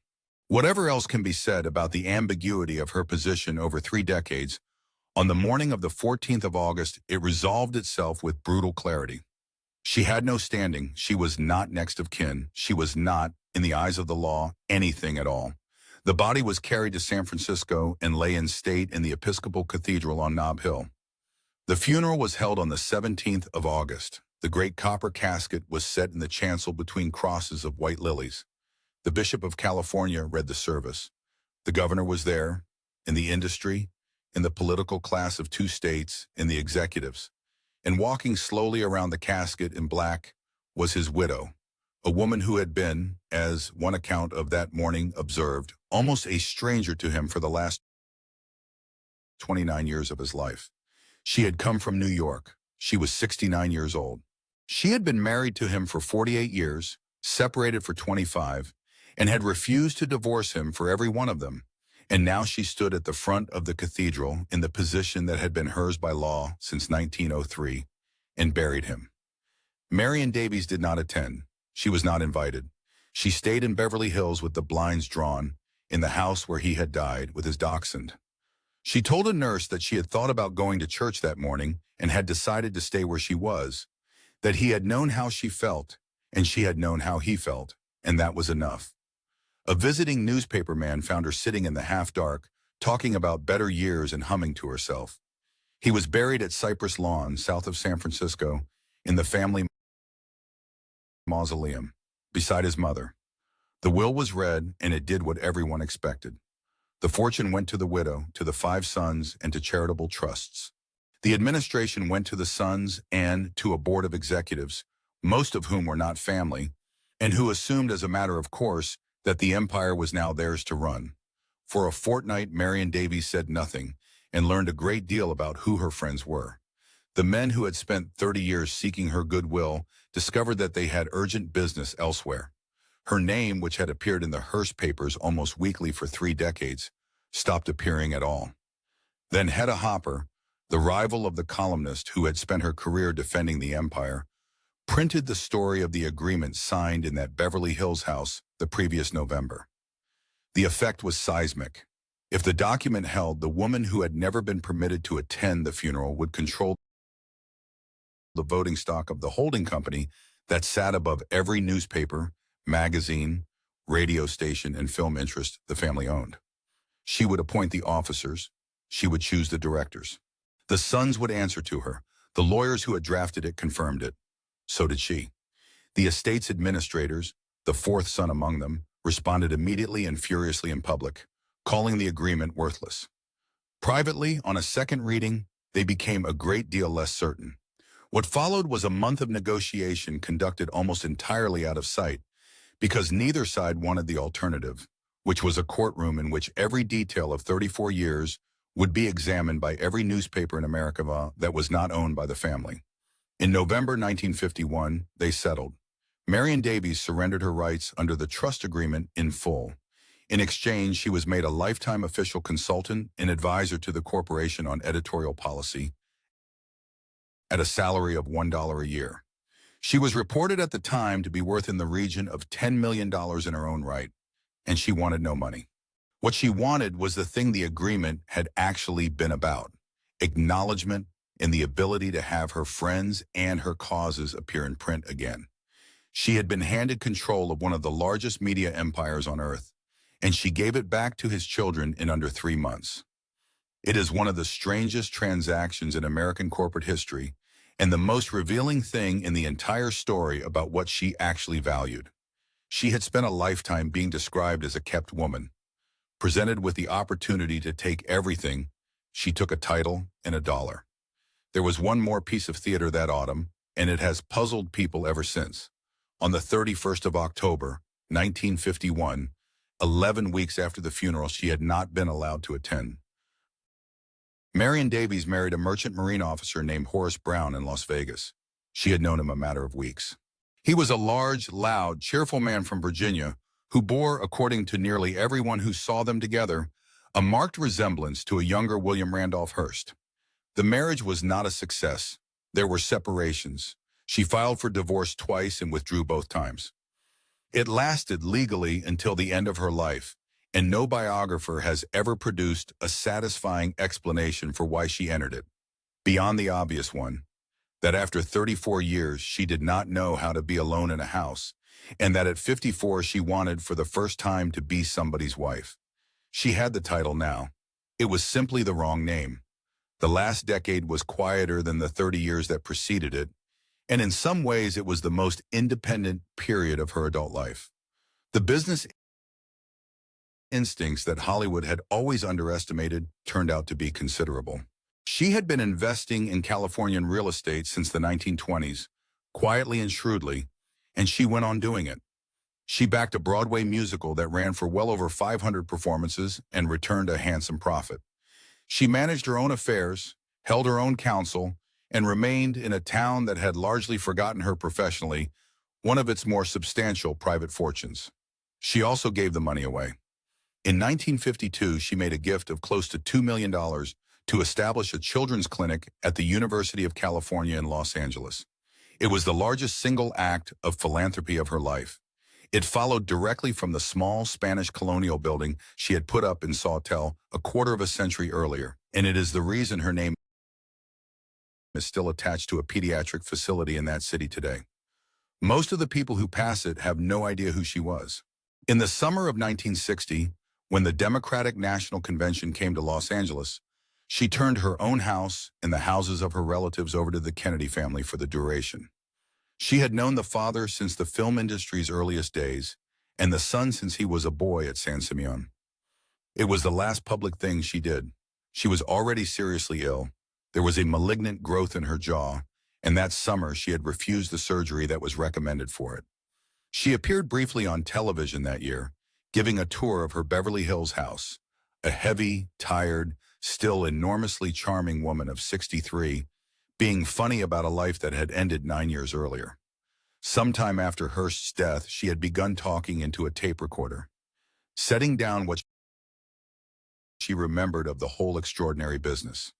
Whatever else can be said about the ambiguity of her position over 3 decades, on the morning of the 14th of August, it resolved itself with brutal clarity. She had no standing. She was not next of kin. She was not, in the eyes of the law, anything at all. The body was carried to San Francisco and lay in state in the Episcopal Cathedral on Nob Hill. The funeral was held on the 17th of August. The great copper casket was set in the chancel between crosses of white lilies. The Bishop of California read the service. The governor was there, in the industry, in the political class of 2 states, in the executives. And walking slowly around the casket in black was his widow, a woman who had been, as one account of that morning observed, almost a stranger to him for the last 29 years of his life. She had come from New York. She was 69 years old. She had been married to him for 48 years, separated for 25, and had refused to divorce him for every one of them. And now she stood at the front of the cathedral in the position that had been hers by law since 1903 and buried him. Marion Davies did not attend. She was not invited. She stayed in Beverly Hills with the blinds drawn in the house where he had died with his dachshund. She told a nurse that she had thought about going to church that morning and had decided to stay where she was, that he had known how she felt and she had known how he felt, and that was enough. A visiting newspaperman found her sitting in the half-dark, talking about better years and humming to herself. He was buried at Cypress Lawn, south of San Francisco, in the family mausoleum, beside his mother. The will was read, and it did what everyone expected. The fortune went to the widow, to the 5 sons, and to charitable trusts. The administration went to the sons and to a board of executives, most of whom were not family, and who assumed as a matter of course that the empire was now theirs to run. For a fortnight, Marion Davies said nothing and learned a great deal about who her friends were. The men who had spent 30 years seeking her goodwill discovered that they had urgent business elsewhere. Her name, which had appeared in the Hearst papers almost weekly for 3 decades, stopped appearing at all. Then Hedda Hopper, the rival of the columnist who had spent her career defending the empire, printed the story of the agreement signed in that Beverly Hills house the previous November. The effect was seismic. If the document held, the woman who had never been permitted to attend the funeral would control the voting stock of the holding company that sat above every newspaper, magazine, radio station, and film interest the family owned. She would appoint the officers. She would choose the directors. The sons would answer to her. The lawyers who had drafted it confirmed it. So did she. The estate's administrators, the fourth son among them, responded immediately and furiously in public, calling the agreement worthless. Privately, on a second reading, they became a great deal less certain. What followed was a month of negotiation conducted almost entirely out of sight, because neither side wanted the alternative, which was a courtroom in which every detail of 34 years would be examined by every newspaper in America that was not owned by the family. In November 1951, they settled. Marion Davies surrendered her rights under the trust agreement in full. In exchange, she was made a lifetime official consultant and advisor to the corporation on editorial policy at a salary of $1 a year. She was reported at the time to be worth in the region of $10 million in her own right, and she wanted no money. What she wanted was the thing the agreement had actually been about: acknowledgement and the ability to have her friends and her causes appear in print again. She had been handed control of one of the largest media empires on earth, and she gave it back to his children in under 3 months. It is one of the strangest transactions in American corporate history, and the most revealing thing in the entire story about what she actually valued. She had spent a lifetime being described as a kept woman. Presented with the opportunity to take everything, she took a title and a dollar. There was one more piece of theater that autumn, and it has puzzled people ever since. On the 31st of October, 1951, 11 weeks after the funeral she had not been allowed to attend, Marion Davies married a merchant marine officer named Horace Brown in Las Vegas. She had known him a matter of weeks. He was a large, loud, cheerful man from Virginia who bore, according to nearly everyone who saw them together, a marked resemblance to a younger William Randolph Hearst. The marriage was not a success. There were separations. She filed for divorce twice and withdrew both times. It lasted legally until the end of her life, and no biographer has ever produced a satisfying explanation for why she entered it, beyond the obvious one, that after 34 years she did not know how to be alone in a house, and that at 54 she wanted for the first time to be somebody's wife. She had the title now. It was simply the wrong name. The last decade was quieter than the 30 years that preceded it, and in some ways it was the most independent period of her adult life. The business instincts that Hollywood had always underestimated turned out to be considerable. She had been investing in Californian real estate since the 1920s, quietly and shrewdly, and she went on doing it. She backed a Broadway musical that ran for well over 500 performances and returned a handsome profit. She managed her own affairs, held her own counsel, and remained in a town that had largely forgotten her professionally one of its more substantial private fortunes. She also gave the money away. In 1952, she made a gift of close to $2 million to establish a children's clinic at the University of California in Los Angeles. It was the largest single act of philanthropy of her life. It followed directly from the small Spanish colonial building she had put up in Sawtell a quarter of a century earlier, and it is the reason her name is still attached to a pediatric facility in that city today. Most of the people who pass it have no idea who she was. In the summer of 1960, when the Democratic National Convention came to Los Angeles, she turned her own house and the houses of her relatives over to the Kennedy family for the duration. She had known the father since the film industry's earliest days, and the son since he was a boy at San Simeon. It was the last public thing she did. She was already seriously ill. There was a malignant growth in her jaw, and that summer she had refused the surgery that was recommended for it. She appeared briefly on television that year, giving a tour of her Beverly Hills house, a heavy, tired, still enormously charming woman of 63, being funny about a life that had ended 9 years earlier. Sometime after Hearst's death, she had begun talking into a tape recorder, setting down what she remembered of the whole extraordinary business: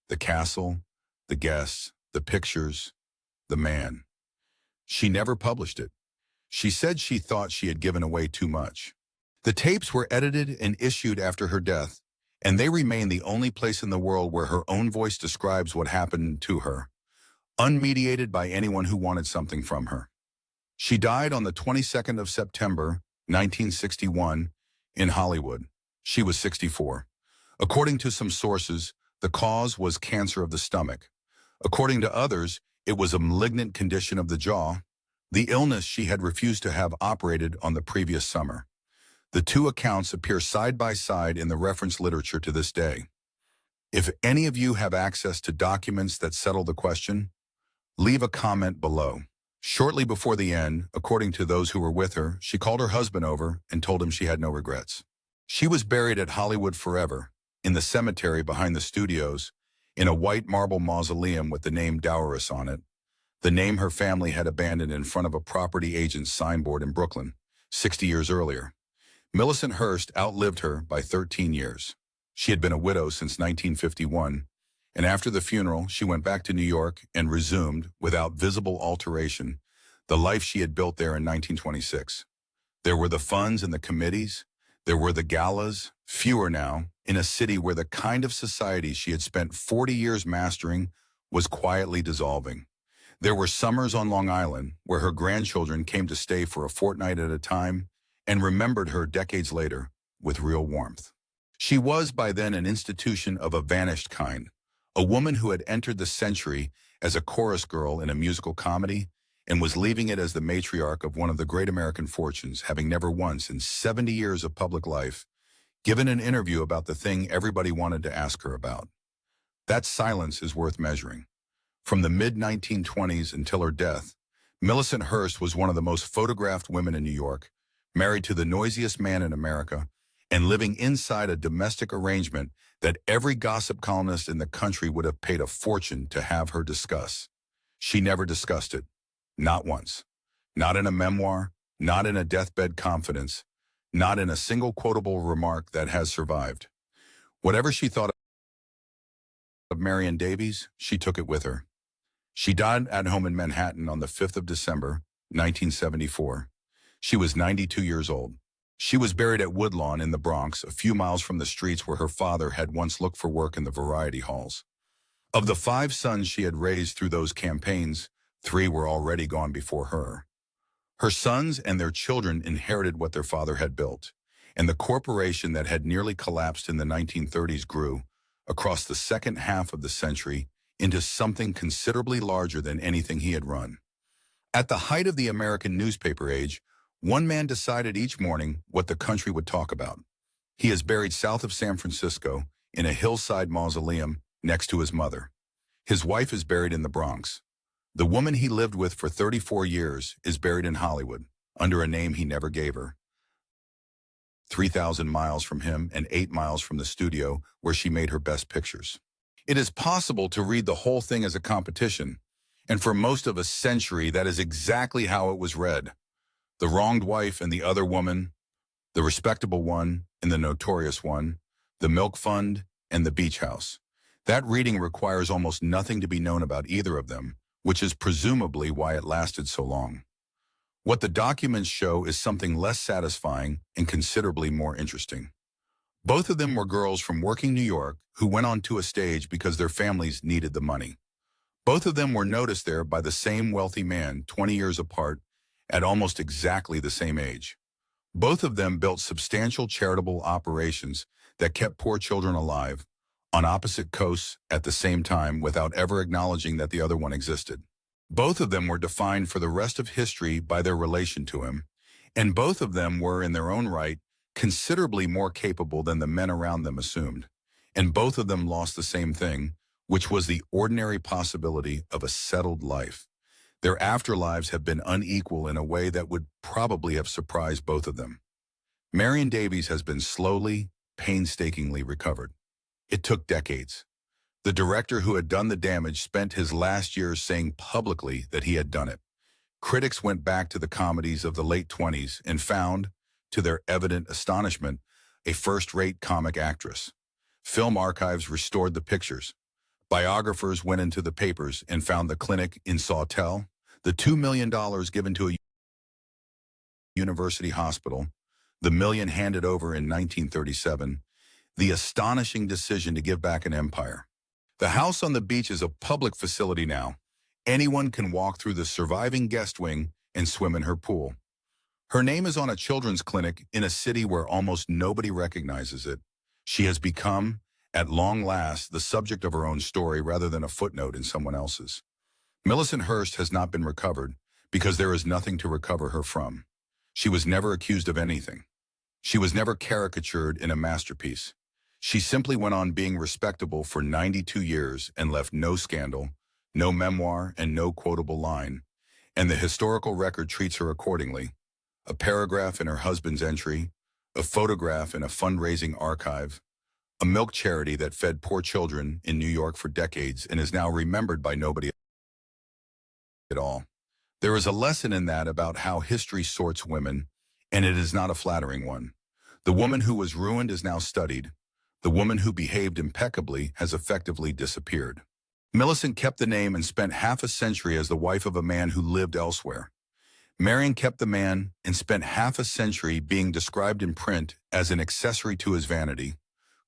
the castle, the guests, the pictures, the man. She never published it. She said she thought she had given away too much. The tapes were edited and issued after her death, and they remain the only place in the world where her own voice describes what happened to her. unmediated by anyone who wanted something from her. She died on the 22nd of September, 1961, in Hollywood. She was 64. According to some sources, the cause was cancer of the stomach. According to others, it was a malignant condition of the jaw, the illness she had refused to have operated on the previous summer. The two accounts appear side by side in the reference literature to this day. If any of you have access to documents that settle the question, leave a comment below. Shortly before the end, according to those who were with her, she called her husband over and told him she had no regrets. She was buried at Hollywood Forever, in the cemetery behind the studios, in a white marble mausoleum with the name Dowress on it, the name her family had abandoned in front of a property agent's signboard in Brooklyn, 60 years earlier. Millicent Hearst outlived her by 13 years. She had been a widow since 1951, and after the funeral, she went back to New York and resumed, without visible alteration, the life she had built there in 1926. There were the funds and the committees. There were the galas, fewer now, in a city where the kind of society she had spent 40 years mastering was quietly dissolving. There were summers on Long Island where her grandchildren came to stay for a fortnight at a time and remembered her decades later with real warmth. She was by then an institution of a vanished kind, a woman who had entered the century as a chorus girl in a musical comedy and was leaving it as the matriarch of one of the great American fortunes, having never once in 70 years of public life given an interview about the thing everybody wanted to ask her about. That silence is worth measuring. From the mid-1920s until her death, Millicent Hearst was one of the most photographed women in New York, married to the noisiest man in America, and living inside a domestic arrangement that every gossip columnist in the country would have paid a fortune to have her discuss. She never discussed it. Not once. Not in a memoir, not in a deathbed confidence, not in a single quotable remark that has survived. Whatever she thought of Marion Davies, she took it with her. She died at home in Manhattan on the 5th of December, 1974. She was 92 years old. She was buried at Woodlawn in the Bronx, a few miles from the streets where her father had once looked for work in the variety halls. Of the 5 sons she had raised through those campaigns, 3 were already gone before her. Her sons and their children inherited what their father had built, and the corporation that had nearly collapsed in the 1930s grew, across the second half of the century, into something considerably larger than anything he had run. At the height of the American newspaper age, one man decided each morning what the country would talk about. He is buried south of San Francisco in a hillside mausoleum next to his mother. His wife is buried in the Bronx. The woman he lived with for 34 years is buried in Hollywood, under a name he never gave her. 3,000 miles from him and 8 miles from the studio where she made her best pictures. It is possible to read the whole thing as a competition, and for most of a century that is exactly how it was read. The wronged wife and the other woman, the respectable one and the notorious one, the milk fund and the beach house. That reading requires almost nothing to be known about either of them, which is presumably why it lasted so long. What the documents show is something less satisfying and considerably more interesting. Both of them were girls from working New York who went onto a stage because their families needed the money. Both of them were noticed there by the same wealthy man 20 years apart at almost exactly the same age. Both of them built substantial charitable operations that kept poor children alive on opposite coasts at the same time without ever acknowledging that the other one existed. Both of them were defined for the rest of history by their relation to him, and both of them were, in their own right, considerably more capable than the men around them assumed. And both of them lost the same thing, which was the ordinary possibility of a settled life. Their afterlives have been unequal in a way that would probably have surprised both of them. Marion Davies has been slowly, painstakingly recovered. It took decades. The director who had done the damage spent his last years saying publicly that he had done it. Critics went back to the comedies of the late 20s and found, to their evident astonishment, a first-rate comic actress. Film archives restored the pictures. Biographers went into the papers and found the clinic in Sawtell, the $2 million given to a university hospital, the $1 million handed over in 1937, the astonishing decision to give back an empire. The house on the beach is a public facility now. anyone can walk through the surviving guest wing and swim in her pool. Her name is on a children's clinic in a city where almost nobody recognizes it. She has become, at long last, the subject of her own story rather than a footnote in someone else's. Millicent Hearst has not been recovered because there is nothing to recover her from. She was never accused of anything. She was never caricatured in a masterpiece. She simply went on being respectable for 92 years and left no scandal, no memoir, and no quotable line. And the historical record treats her accordingly. A paragraph in her husband's entry, a photograph in a fundraising archive, a milk charity that fed poor children in New York for decades and is now remembered by nobody at all. There is a lesson in that about how history sorts women, and it is not a flattering one. The woman who was ruined is now studied. The woman who behaved impeccably has effectively disappeared. Millicent kept the name and spent half a century as the wife of a man who lived elsewhere. Marion kept the man and spent half a century being described in print as an accessory to his vanity,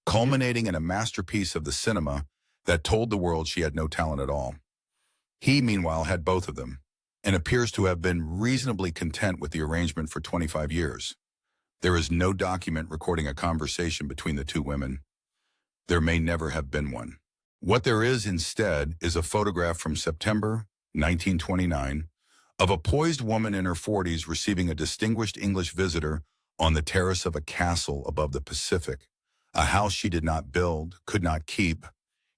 culminating in a masterpiece of the cinema that told the world she had no talent at all. He, meanwhile, had both of them, and appears to have been reasonably content with the arrangement for 25 years. There is no document recording a conversation between the two women. There may never have been one. What there is instead is a photograph from September 1929 of a poised woman in her 40s receiving a distinguished English visitor on the terrace of a castle above the Pacific, a house she did not build, could not keep,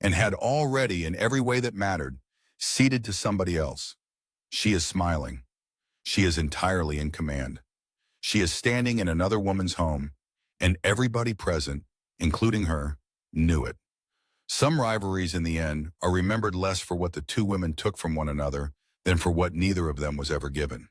and had already, in every way that mattered, ceded to somebody else. She is smiling. She is entirely in command. She is standing in another woman's home, and everybody present, including her, knew it. Some rivalries in the end are remembered less for what the two women took from one another than for what neither of them was ever given.